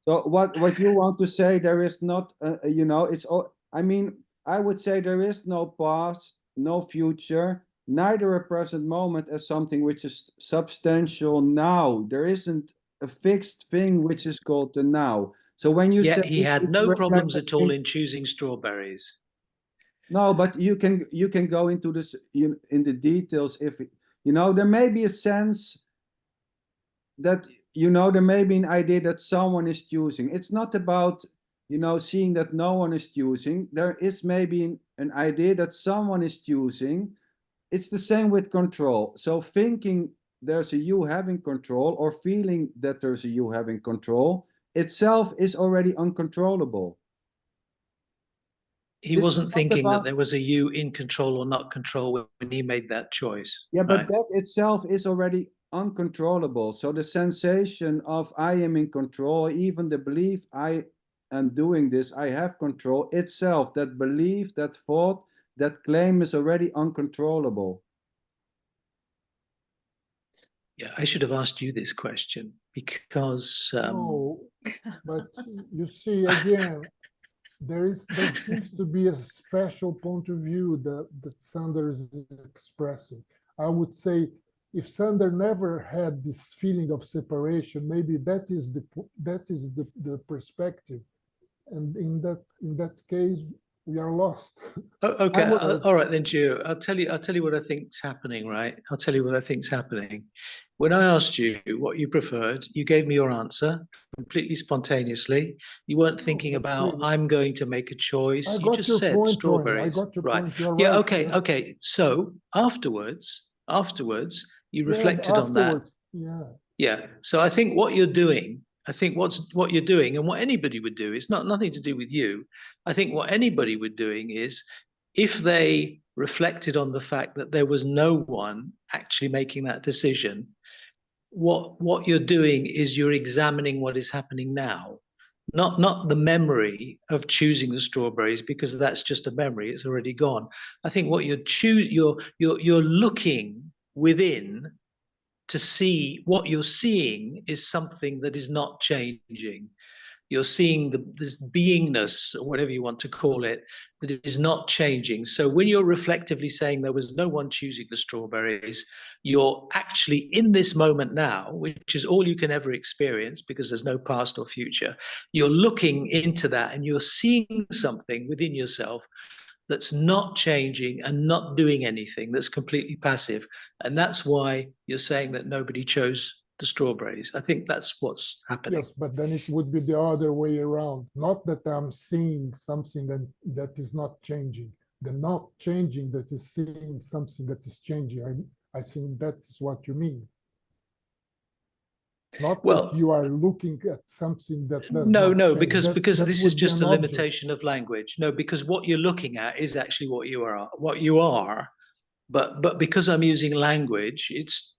So what you want to say, there is not, you know, it's all, I mean, I would say there is no past, no future, neither a present moment as something which is substantial now. There isn't a fixed thing which is called the now. So when you Yet say he had it's no problems reflective at all thinking- in choosing strawberries. No, but you can go into this in the details if you know there may be a sense that you know there may be an idea that someone is choosing. It's not about you know seeing that no one is choosing. There is maybe an idea that someone is choosing. It's the same with control. So thinking there's a you having control or feeling that there's a you having control itself is already uncontrollable. He This is wasn't not thinking that about- there was a you in control or not control when he made that choice. Yeah, but right? that itself is already uncontrollable. So the sensation of I am in control, even the belief I am doing this, I have control itself, that belief, that thought, that claim is already uncontrollable. Yeah, I should have asked you this question because No, but you see, again, there seems to be a special point of view that Sander is expressing. I would say if Sander never had this feeling of separation, maybe that is the perspective, and in that case, we are lost. okay, was- all right then, Gio. I'll tell you what I think's happening. Right, I'll tell you what I think's happening. When I asked you what you preferred, you gave me your answer completely spontaneously. You weren't thinking that's about really- I'm going to make a choice. I You got just your said point, Tony. strawberries. I got your right. point. You're Yeah. right. Okay. Yes. Okay. So afterwards, you Yeah, reflected on that. afterwards, yeah. Yeah. So I think what you're doing, I think what you're doing and what anybody would do, it's not nothing to do with you. I think what anybody would doing is if they reflected on the fact that there was no one actually making that decision, what you're doing is you're examining what is happening now. Not the memory of choosing the strawberries, because that's just a memory, it's already gone. I think what you're looking within to see what you're seeing is something that is not changing. You're seeing this beingness, or whatever you want to call it, that is not changing. So when you're reflectively saying there was no one choosing the strawberries, you're actually in this moment now, which is all you can ever experience because there's no past or future. You're looking into that and you're seeing something within yourself that's not changing and not doing anything, that's completely passive. And that's why you're saying that nobody chose the strawberries. I think that's what's happening. Yes, but then it would be the other way around. Not that I'm seeing something that is not changing. The not changing that is seeing something that is changing. I think that is what you mean. Not Well, that you are looking at something that does no, not no, change. because That this would is be just a an object. limitation of language. No, because what you're looking at is actually what you are. But because I'm using language, it's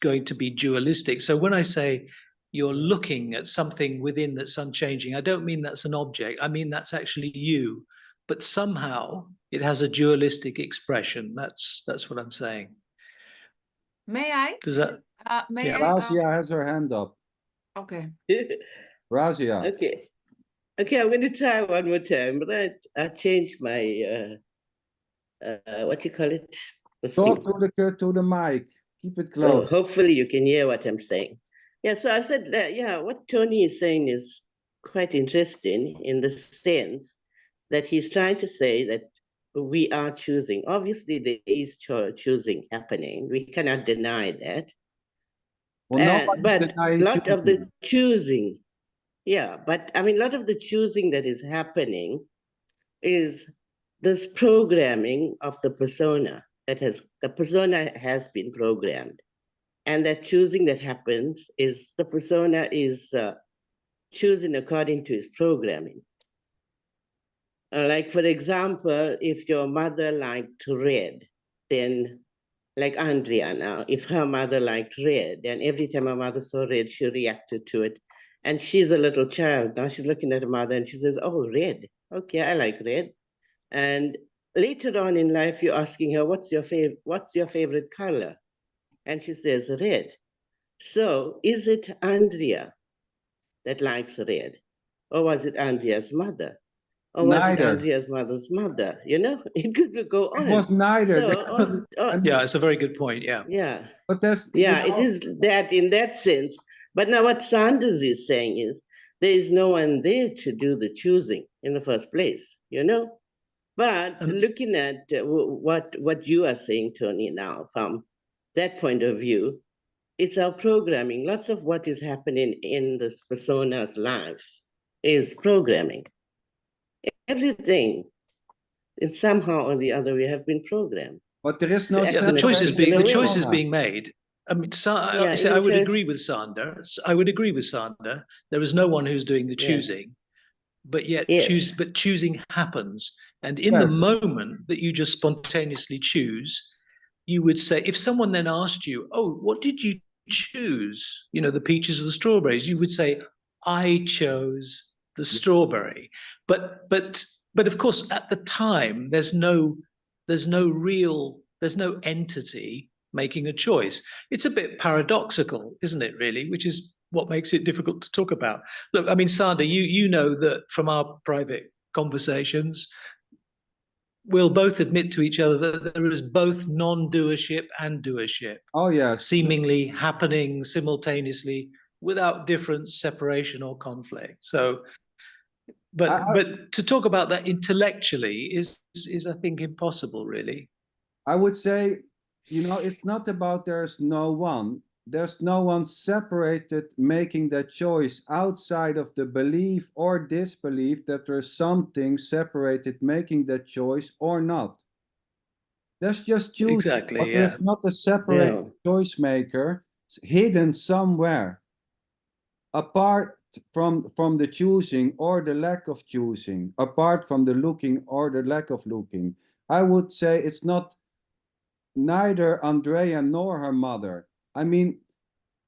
going to be dualistic. So when I say you're looking at something within that's unchanging, I don't mean that's an object. I mean that's actually you. But somehow it has a dualistic expression. That's what I'm saying. May I? Does that? May Yeah. I? Razia has her hand up. Okay. Razia. Okay. Okay, I'm going to try one more time, but I changed my, what you call it? Talk to the mic. Keep it So close. hopefully you can hear what I'm saying. Yeah, so I said that, yeah, what Tony is saying is quite interesting in the sense that he's trying to say that we are choosing. Obviously, there is choosing happening. We cannot deny that. Well, But a lot of the choosing, yeah, but I mean, a lot of the choosing that is happening is this programming of the persona the persona has been programmed. And that choosing that happens is the persona is choosing according to his programming. Like, for example, if your mother liked red, then like Andrea now, if her mother liked red, then every time her mother saw red, she reacted to it. And she's a little child. Now she's looking at her mother and she says, oh, red. Okay, I like red. And later on in life, you're asking her, what's your favorite color? And she says, red. So is it Andrea that likes red? Or was it Andrea's mother? Or was it Andrea's mother's mother? You know, it could go on. It was neither. So, yeah, it's a very good point. Yeah. Yeah. But there's, yeah, it is that in that sense. But now what Sanders is saying is there is no one there to do the choosing in the first place, you know? But looking at what you are saying, Tony, now from that point of view, it's our programming. Lots of what is happening in this persona's lives is programming. Everything, in somehow or the other, we have been programmed. But there is no. Yeah, the choice is being made. I mean, I would agree with Sander. I would agree with Sander. There is no one who's doing the choosing, but yet choosing happens. And in the moment that you just spontaneously choose, you would say, if someone then asked you, "Oh, what did you choose? You know, the peaches or the strawberries?" You would say, "I chose the strawberry." But of course, at the time, there's no entity making a choice. It's a bit paradoxical, isn't it, really? Which is what makes it difficult to talk about. Look, I mean, Sander, you know that from our private conversations, we'll both admit to each other that there is both non-doership and doership. Oh, yes. Seemingly happening simultaneously without difference, separation, or conflict. So, but to talk about that intellectually is I think impossible, really. I would say, you know, it's not about there's no one separated making that choice outside of the belief or disbelief that there's something separated making that choice or not. There's just choosing. Exactly, but there's not a separate choice maker hidden somewhere apart from the choosing or the lack of choosing, apart from the looking or the lack of looking. I would say it's not neither Andrea nor her mother. I mean,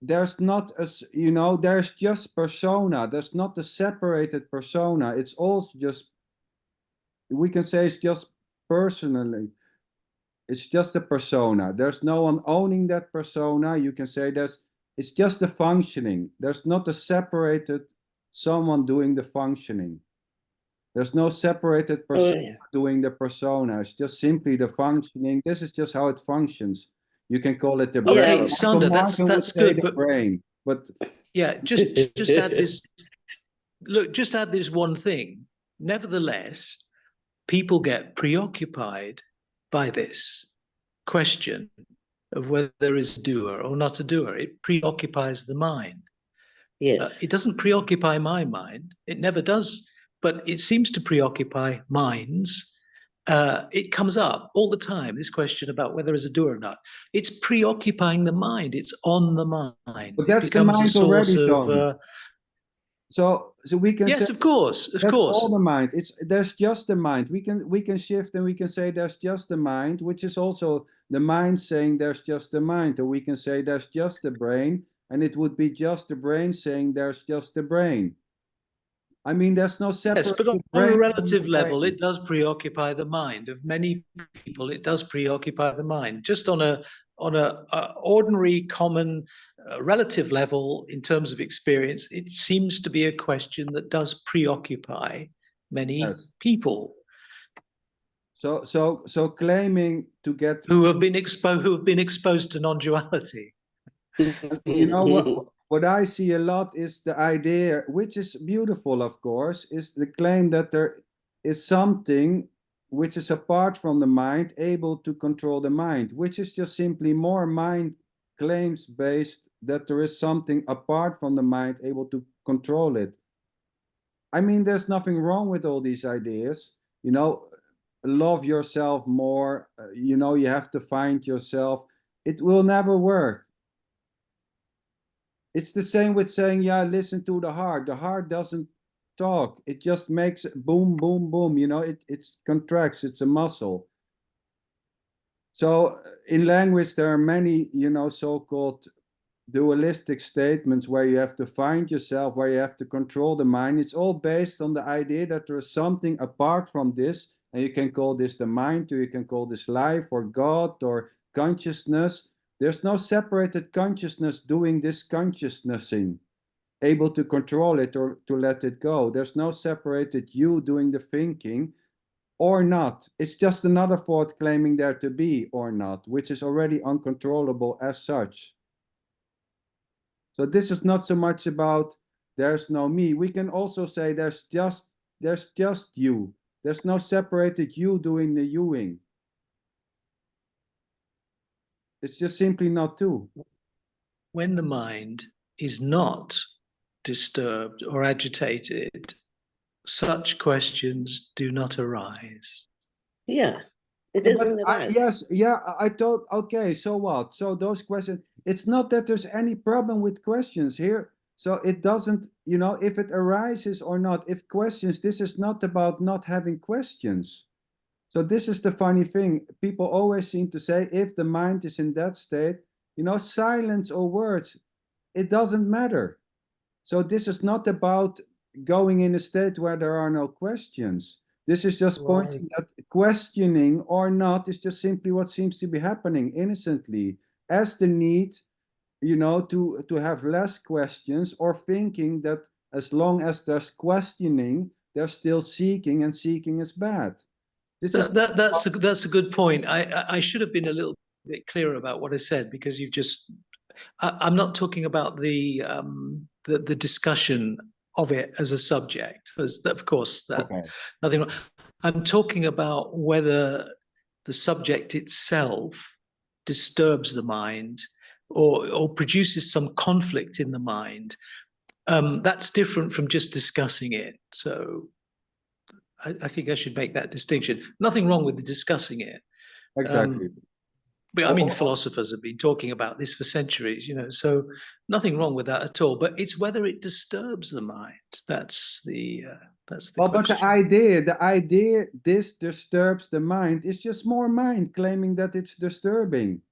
there's not there's just persona. There's not a separated persona. It's also just, we can say it's just personally. It's just a persona. There's no one owning that persona. You can say it's just a functioning. There's not a separated someone doing the functioning. There's no separated persona doing the persona. It's just simply the functioning. This is just how it functions. You can call it the brain. Okay, Sander, that's good. But brain, but yeah, just add this. Look, just add this one thing. Nevertheless, people get preoccupied by this question of whether there is a doer or not a doer. It preoccupies the mind. Yes. It doesn't preoccupy my mind. It never does. But it seems to preoccupy minds. It comes up all the time, this question about whether there's a doer or not. It's preoccupying the mind. It's on the mind. But that's the mind already, Tony. So we can yes, say, of course. all the mind. There's just the mind. We can shift and we can say there's just the mind, which is also the mind saying there's just the mind, or we can say there's just the brain, and it would be just the brain saying there's just the brain. I mean, there's no separate. Yes, but on a relative level, it does preoccupy the mind of many people. It does preoccupy the mind. Just on on a ordinary, common, relative level in terms of experience, it seems to be a question that does preoccupy many people. So claiming to get who have been exposed to non-duality. You know what I see a lot is the idea, which is beautiful, of course, is the claim that there is something which is apart from the mind, able to control the mind, which is just simply more mind claims based that there is something apart from the mind able to control it. I mean, there's nothing wrong with all these ideas, you know, love yourself more, you know, you have to find yourself. It will never work. It's the same with saying, yeah, listen to the heart. The heart doesn't talk. It just makes boom, boom, boom. You know, it contracts. It's a muscle. So in language, there are many, you know, so-called dualistic statements where you have to find yourself, where you have to control the mind. It's all based on the idea that there is something apart from this. And you can call this the mind, or you can call this life, or God, or consciousness. There's no separated consciousness doing this consciousnessing, able to control it or to let it go. There's no separated you doing the thinking or not. It's just another thought claiming there to be or not, which is already uncontrollable as such. So this is not so much about there's no me. We can also say there's just you. There's no separated you doing the youing. It's just simply not true. When the mind is not disturbed or agitated, such questions do not arise. Yeah, it doesn't arise. Yes, yeah, I thought, okay, so what? So those questions, it's not that there's any problem with questions here. So it doesn't, you know, if it arises or not, if questions, this is not about not having questions. So this is the funny thing. People always seem to say, if the mind is in that state, you know, silence or words, it doesn't matter. So this is not about going in a state where there are no questions. This is just pointing that questioning or not is just simply what seems to be happening innocently, as the need, you know, to have less questions, or thinking that as long as there's questioning, there's still seeking, and seeking is bad. That's a good point. I should have been a little bit clearer about what I said, because you've just. I'm not talking about the discussion of it as a subject. Of course, nothing wrong. I'm talking about whether the subject itself disturbs the mind, or produces some conflict in the mind. That's different from just discussing it. So I think I should make that distinction. Nothing wrong with discussing it. Exactly. But I mean, philosophers have been talking about this for centuries, you know, so nothing wrong with that at all. But it's whether it disturbs the mind. That's the question. But the idea this disturbs the mind is just more mind claiming that it's disturbing.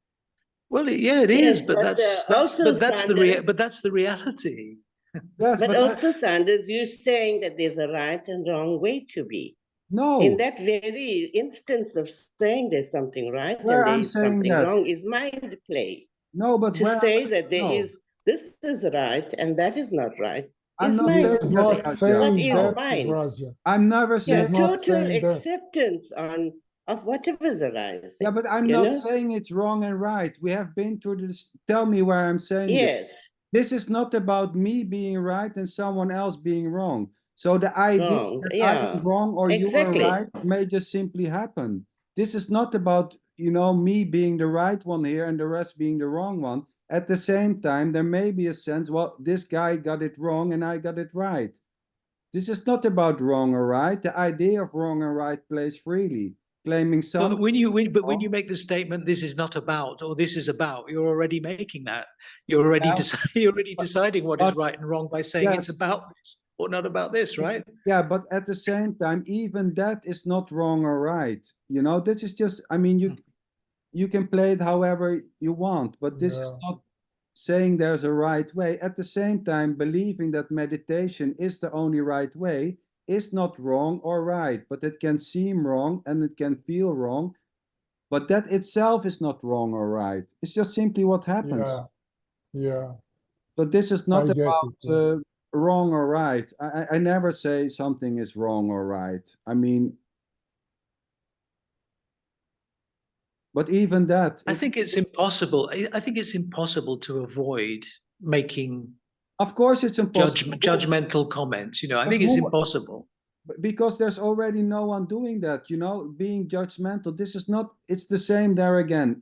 Well, yeah, it is, Yes, but that's the reality. Yes, but also, Sanders, you're saying that there's a right and wrong way to be. No. In that very instance of saying there's something right and there's something wrong is mind play. No, but to say that there is this is right and that is not right is mind play. What is mind? I'm never saying total acceptance of whatever's arising. Yeah, but I'm not saying it's wrong and right. We have been through this. Tell me where I'm saying yes. This is not about me being right and someone else being wrong. So the idea that I'm wrong or you are right may just simply happen. This is not about, you know, me being the right one here and the rest being the wrong one. At the same time, there may be a sense, well, this guy got it wrong and I got it right. This is not about wrong or right. The idea of wrong and right plays freely, claiming something. But when you make the statement, this is not about, or this is about, you're already making that. You're already deciding what is right and wrong by saying it's about this or not about this, right? Yeah, but at the same time, even that is not wrong or right. You know, this is just, I mean, you can play it however you want, but this is not saying there's a right way. At the same time, believing that meditation is the only right way is not wrong or right, but it can seem wrong and it can feel wrong. But that itself is not wrong or right. It's just simply what happens. Yeah, yeah, So this is not I get about it. Yeah. wrong or right. I never say something is wrong or right. I mean, but even that, I think it's impossible. I think it's impossible to avoid making of course it's impossible. judgmental comments. You know, I But think it's who- impossible. Because there's already no one doing that, you know, being judgmental. This is not, it's the same there again.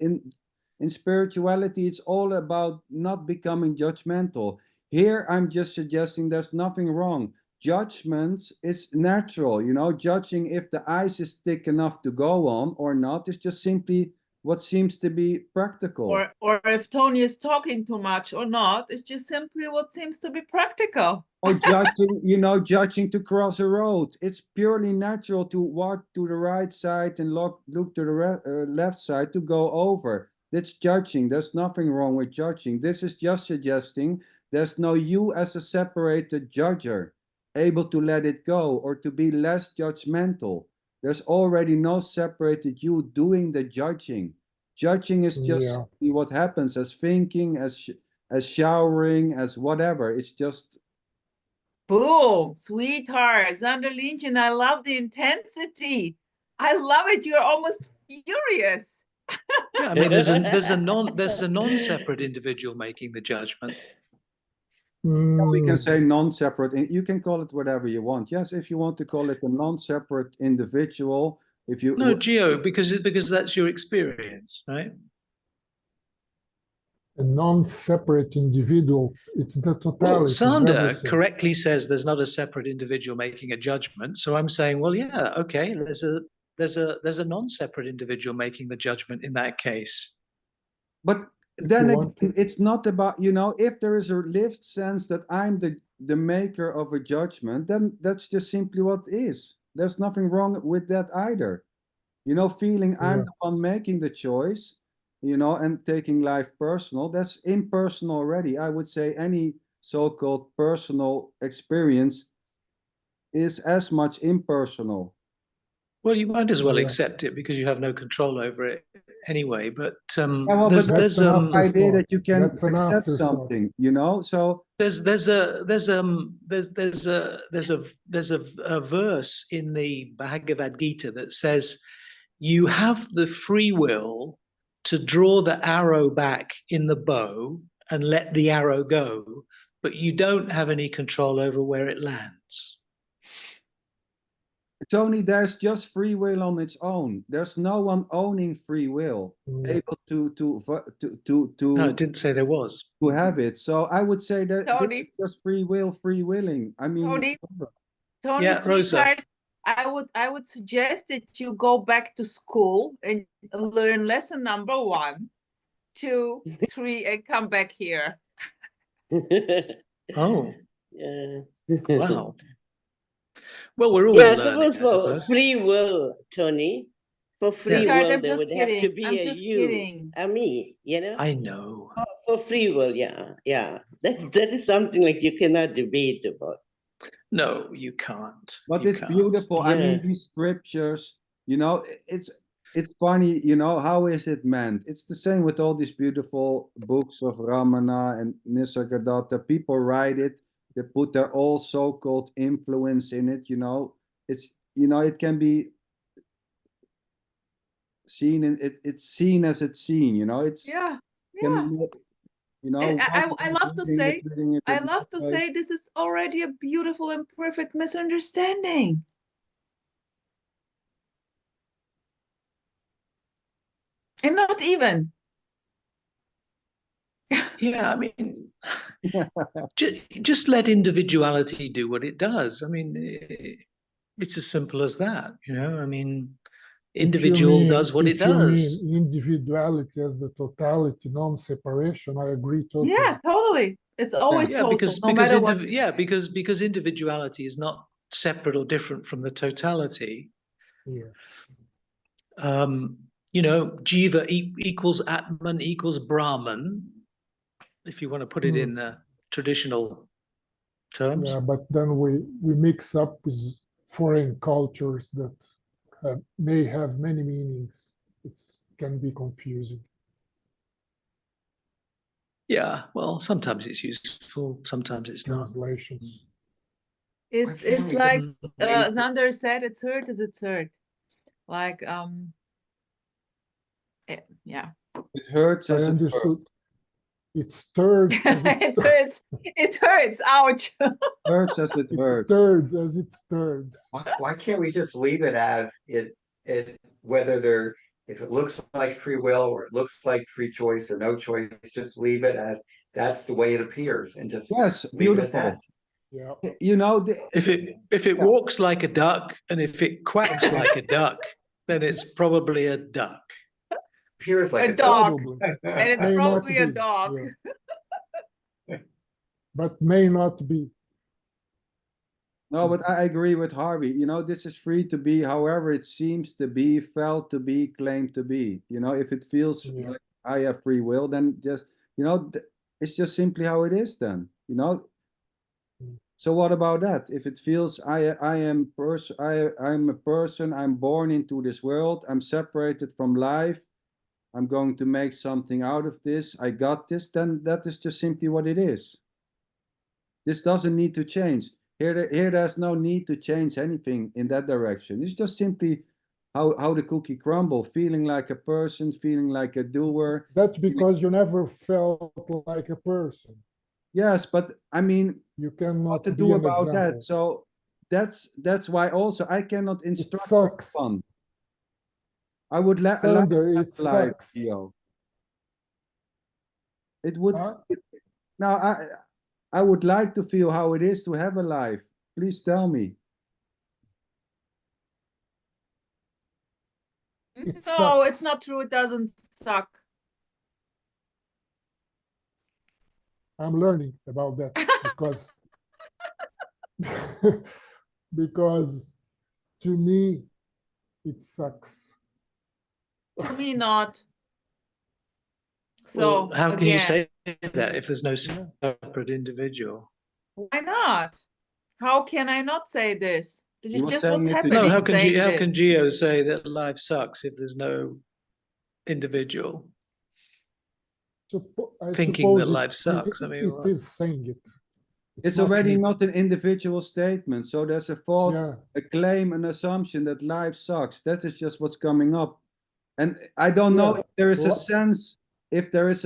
In spirituality, it's all about not becoming judgmental. Here, I'm just suggesting there's nothing wrong. Judgment is natural, you know, judging if the ice is thick enough to go on or not is just simply what seems to be practical. Or if Tony is talking too much or not, it's just simply what seems to be practical. Or judging, you know, judging to cross a road. It's purely natural to walk to the right side and look to the left side to go over. That's judging. There's nothing wrong with judging. This is just suggesting there's no you as a separated judger, able to let it go or to be less judgmental. There's already no separated you doing the judging. Judging is just simply what happens as thinking, as showering, as whatever. It's just. Boom, sweetheart, Sander Lindchen, I love the intensity. I love it. You're almost furious. Yeah, I mean, there's a non-separate individual making the judgment. We can say non-separate. You can call it whatever you want. Yes, if you want to call it a non-separate individual, if you No, Gio, because that's your experience, right? A non-separate individual, it's the totality. Well, Sander correctly says there's not a separate individual making a judgment. So I'm saying, well, yeah, okay, there's a non-separate individual making the judgment in that case. But then again, it's not about, you know, if there is a lived sense that I'm the maker of a judgment, then that's just simply what is. There's nothing wrong with that either. You know, feeling I'm the one making the choice, you know, and taking life personal, that's impersonal already. I would say any so-called personal experience is as much impersonal. Well, you might as well accept it because you have no control over it anyway. But well, there's an idea that you can accept something, you know. So there's a verse in the Bhagavad Gita that says you have the free will to draw the arrow back in the bow and let the arrow go, but you don't have any control over where it lands. Tony, there's just free will on its own. There's no one owning free will, able to. No, I didn't say there was. To have it. So I would say that it's just free will, free willing. I mean, Tony, yeah, Rosa. I would suggest that you go back to school and learn lesson number 1, 2, 3, and come back here. Oh. Yeah. Wow. Well, we're always learning, I suppose. Free will, Tony. For free will, there would have to be a you, a me, you know? I know. For free will, yeah. That is something like you cannot debate about. No, you can't. But it's beautiful. Yeah. I mean, these scriptures, you know, it's funny, you know, how is it meant? It's the same with all these beautiful books of Ramana and Nisargadatta. People write it. They put their all so-called influence in it, you know. It's, you know, it can be seen in it's seen as it's seen, you know. It's you know, I love to say this is already a beautiful and perfect misunderstanding. And not even. Yeah, I mean, just let individuality do what it does. I mean, it's as simple as that, you know. I mean, individual does what it does. If you mean individuality as the totality, non-separation, I agree totally. Yeah, totally. It's always total, because individuality is not separate or different from the totality. Yeah. You know, Jiva equals Atman equals Brahman, if you want to put it in traditional terms. Yeah, but then we mix up with foreign cultures that may have many meanings. can be confusing. Yeah, well, sometimes it's useful, sometimes it's not. Translations. It's like just- Sander said, it's hurt as it's hurt. Like yeah. It hurts I as it understood. It's stirred as it It stirred. hurts. It hurts. Ouch. hurts as it It's hurts. stirred as it stirred. Why can't we just leave it as it whether there if it looks like free will or it looks like free choice or no choice, just leave it as that's the way it appears and just Yes, leave it at beautiful. that. Yeah. You know, If it walks like a duck and if it quacks like a duck, then it's probably a duck. Appears like A a dog. Probably. And it's May not probably a be, dog. yeah. But may not be. no, but I agree with Harvey. You know, this is free to be however it seems to be, felt to be, claimed to be. You know, if it feels Yeah. like I have free will, then just, you know, it's just simply how it is then, you know. So what about that? If it feels I'm a person, I'm born into this world, I'm separated from life, I'm going to make something out of this, I got this, then that is just simply what it is. This doesn't need to change. Here there's no need to change anything in that direction. It's just simply how the cookie crumble, feeling like a person, feeling like a doer. That's because you never felt like a person. Yes, but I mean, You cannot what to be do an about example. that? So that's why also I cannot It instruct sucks. fun. I would like Sander, to it have life, sucks. Theo. It would Huh? now I would like to feel how it is to have a life. Please tell me. It No, sucks. it's not true. It doesn't suck. I'm learning about that because because to me it sucks. To me, not. So Well, how can you again, say that if there's no Yeah. separate individual? why not? How can I not say this? This You is were just saying what's it to- happening. No, how saying can this. Geo say that life sucks if there's no individual I thinking that suppose life sucks? I mean, it what? is saying it. It's not already me. not an individual statement. So there's a thought, Yeah. a claim, an assumption that life sucks. That is just what's coming up. And I don't know Yeah. if there is a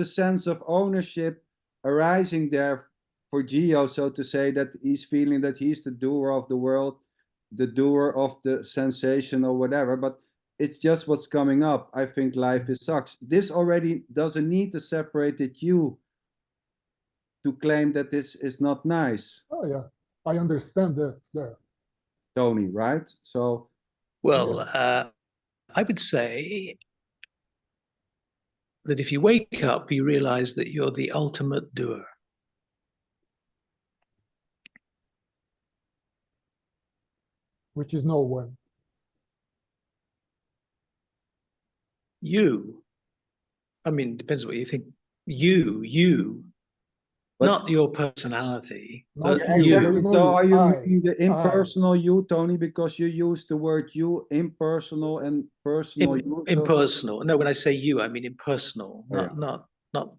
Well- sense of ownership arising there for Geo, so to say, that he's feeling that he's the doer of the world, the doer of the sensation or whatever, but it's just what's coming up. I think life is sucks. This already doesn't need to separate you to claim that this is not nice, Oh yeah, I understand that. Yeah. Tony, right? So Well, I would say that if you wake up, you realize that you're the ultimate doer. Which is no one. You, I mean, depends what you think. You, but not your personality, Not but yeah, you. you. There is exactly. So only are you I. meaning the impersonal you, Tony, because you use the word you, impersonal and personal you? So Impersonal. No, when I say you, I mean impersonal, Oh, yeah. not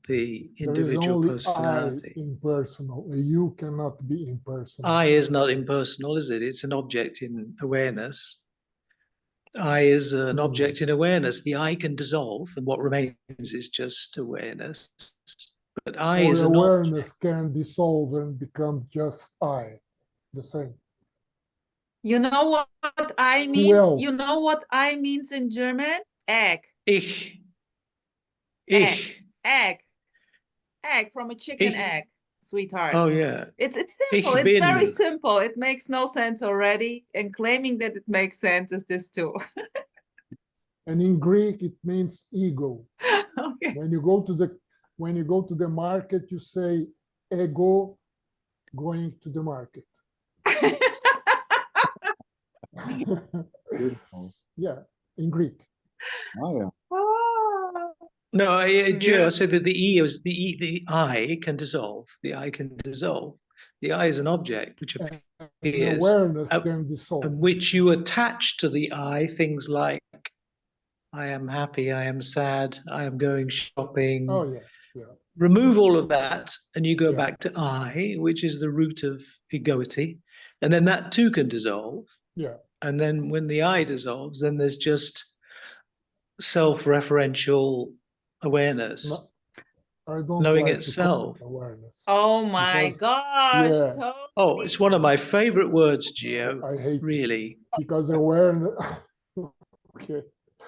the There is individual only personality. I impersonal. You cannot be impersonal. I is not impersonal, is it? It's an object in awareness. I is an object in awareness. The I can dissolve, and what remains is just awareness. But I Or is an awareness can dissolve and become just I. The same. You know what I Who means? else? You know what I means in German? Egg. Ich. Egg from a chicken Ich. egg, sweetheart. Oh yeah. It's simple. Ich It's bin. very simple. It makes no sense already. And claiming that it makes sense is this too. And in Greek it means ego. Okay. When you go to the market, you say ego going to the market. beautiful. Yeah, in Greek. Oh yeah. Oh. No, Joe, Yeah. I said that the the I can dissolve. The I can dissolve. The I is an object which And appears, awareness uh, can dissolve. which you attach to the I things like I am happy, I am sad, I am going shopping. Oh yeah, yeah. Remove all of that, and you go Yeah. back to I, which is the root of egoity. And then that too can dissolve. Yeah. And then when the I dissolves, then there's just self-referential awareness, No, I don't knowing like to call itself. it awareness. Oh my Because- gosh, yeah. Tony. Oh, it's one of my favorite words, Gio. I hate it Really. because awareness. Okay.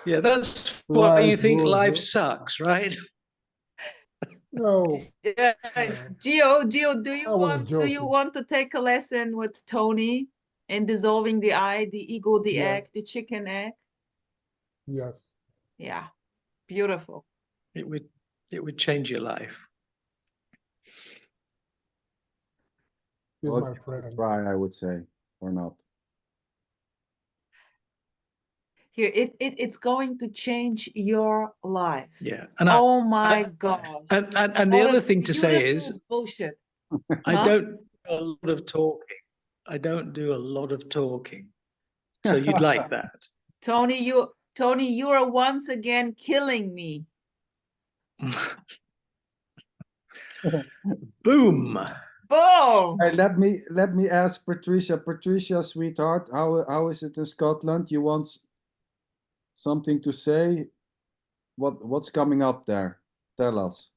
Yeah, that's why you Life think goes, life sucks, right? No, Gio, do you I was do you joking. want to take a lesson with Tony in dissolving the I, the ego, the Yeah. egg, the chicken egg? Yes. Yeah, beautiful. It would change your life. He's Well, my give it a friend. try, I would say, or not. Here, it's going to change your life. Yeah. And Oh my gosh. and the What other a thing to say beautiful is bullshit. I Huh? don't do a lot of talking. I don't do a lot of talking. So you'd like that. Tony, you are once again killing me. Boom. Boom. Hey, let me ask Patricia. Patricia, sweetheart, how is it in Scotland? You want something to say? What's coming up there? Tell us.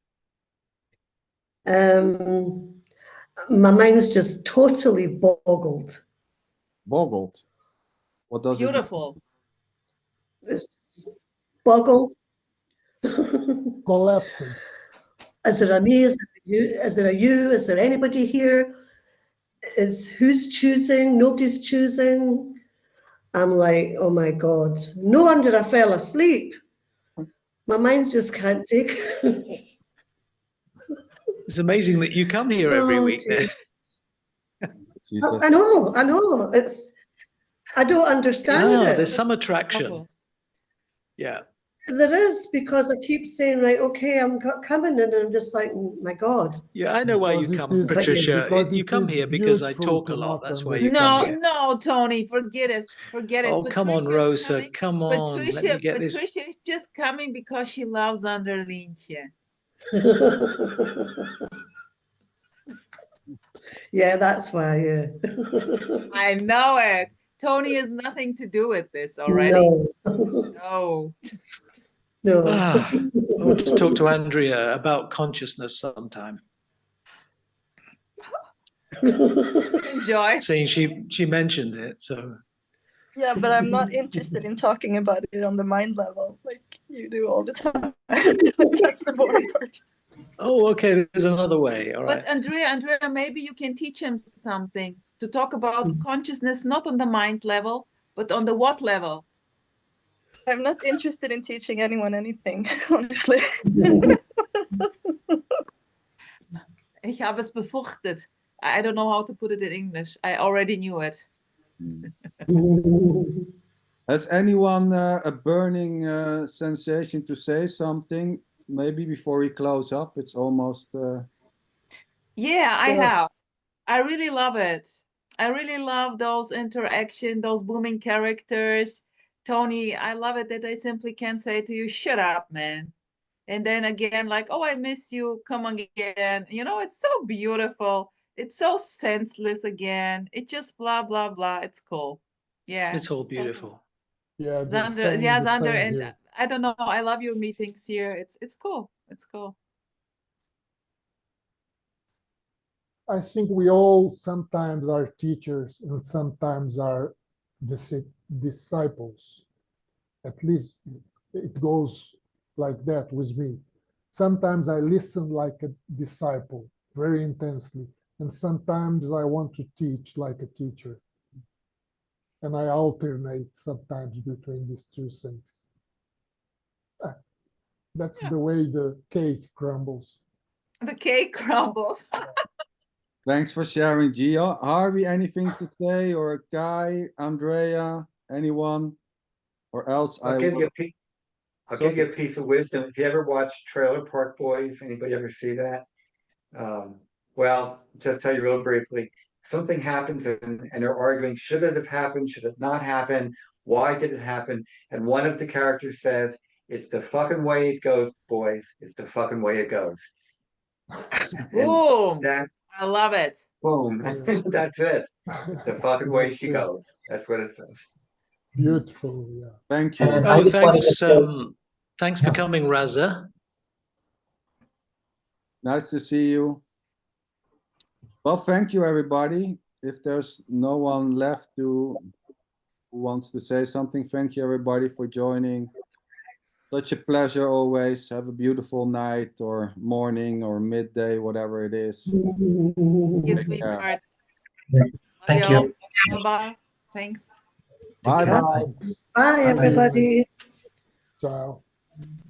My mind's just totally boggled. Boggled. What does it mean? Beautiful. It's just boggled. Collapsing. Is it a me? Is it a you? Is it a you? Is there anybody here? Is who's choosing? Nobody's choosing. I'm like, oh my God. No wonder I fell asleep. My mind just can't take it. It's amazing that you come here every Oh, week. dear. She says, I know. I don't understand There's it. some attraction. Bubbles. Yeah. There is, because I keep saying, right, okay, I'm coming, and I'm just like, my God. Yeah, I know why you Because it come, is- Patricia. because You it come is here because I beautiful talk a to lot. not That's why you come No, here. no, Tony, forget it. Forget it. Oh, come on, Patricia's Rosa. coming. Come on. Let me get this. Patricia is just coming because she loves Underlientje. Yeah, that's why. Yeah. I know it. Tony has nothing to do with this already. No. No. No. I want to talk to Andrea about consciousness sometime. Enjoy. Saying she mentioned it, so Yeah, but I'm not interested in talking about it on the mind level like you do all the time. That's the boring part. oh, okay. There's another way. All right. But Andrea, maybe you can teach him something to talk about consciousness, not on the mind level, but on the what level? I'm not interested in teaching anyone anything, honestly. Ich habe es befürchtet. I don't know how to put it in English. I already knew it. has anyone a burning sensation to say something? Maybe before we close up. It's almost. Yeah, I have. I really love it. I really love those interactions, those booming characters. Tony, I love it that I simply can say to you, shut up, man. And then again, like, oh, I miss you, come again. You know, it's so beautiful. It's so senseless again. It just blah, blah, blah. It's cool. Yeah. It's all beautiful. Yeah, the Xander, same, yeah, the Xander, same and here. I don't know. I love your meetings here. It's cool. It's cool. I think we all sometimes are teachers and sometimes are disciples. At least it goes like that with me. Sometimes I listen like a disciple very intensely, and sometimes I want to teach like a teacher. And I alternate sometimes between these two things. That's the way the cake crumbles. The cake crumbles. Thanks for sharing, Gio. Harvey, anything to say, or Kai, Andrea, anyone, or else I'll give you a piece of wisdom. If you ever watch Trailer Park Boys, anybody ever see that? Well, just tell you real briefly, something happens and they're arguing, should it have happened? Should it not happen? Why did it happen? And one of the characters says, "It's the fucking way it goes, boys. It's the fucking way it goes." And Boom! that, I love it. boom, that's it. The fucking way she That's it. goes. That's what it says. Beautiful, yeah. Thank you. And Oh, I just wanted to thanks. say, Thanks for coming, Raza. Nice to see you. Well, thank you, everybody. If there's no one left who wants to say something, thank you, everybody, for joining. Such a pleasure always. Have a beautiful night or morning or midday, whatever it is. Yes, Take care. sweetheart. thank you. Bye-bye. Thanks. Bye. Thanks. Bye, everybody. Ciao.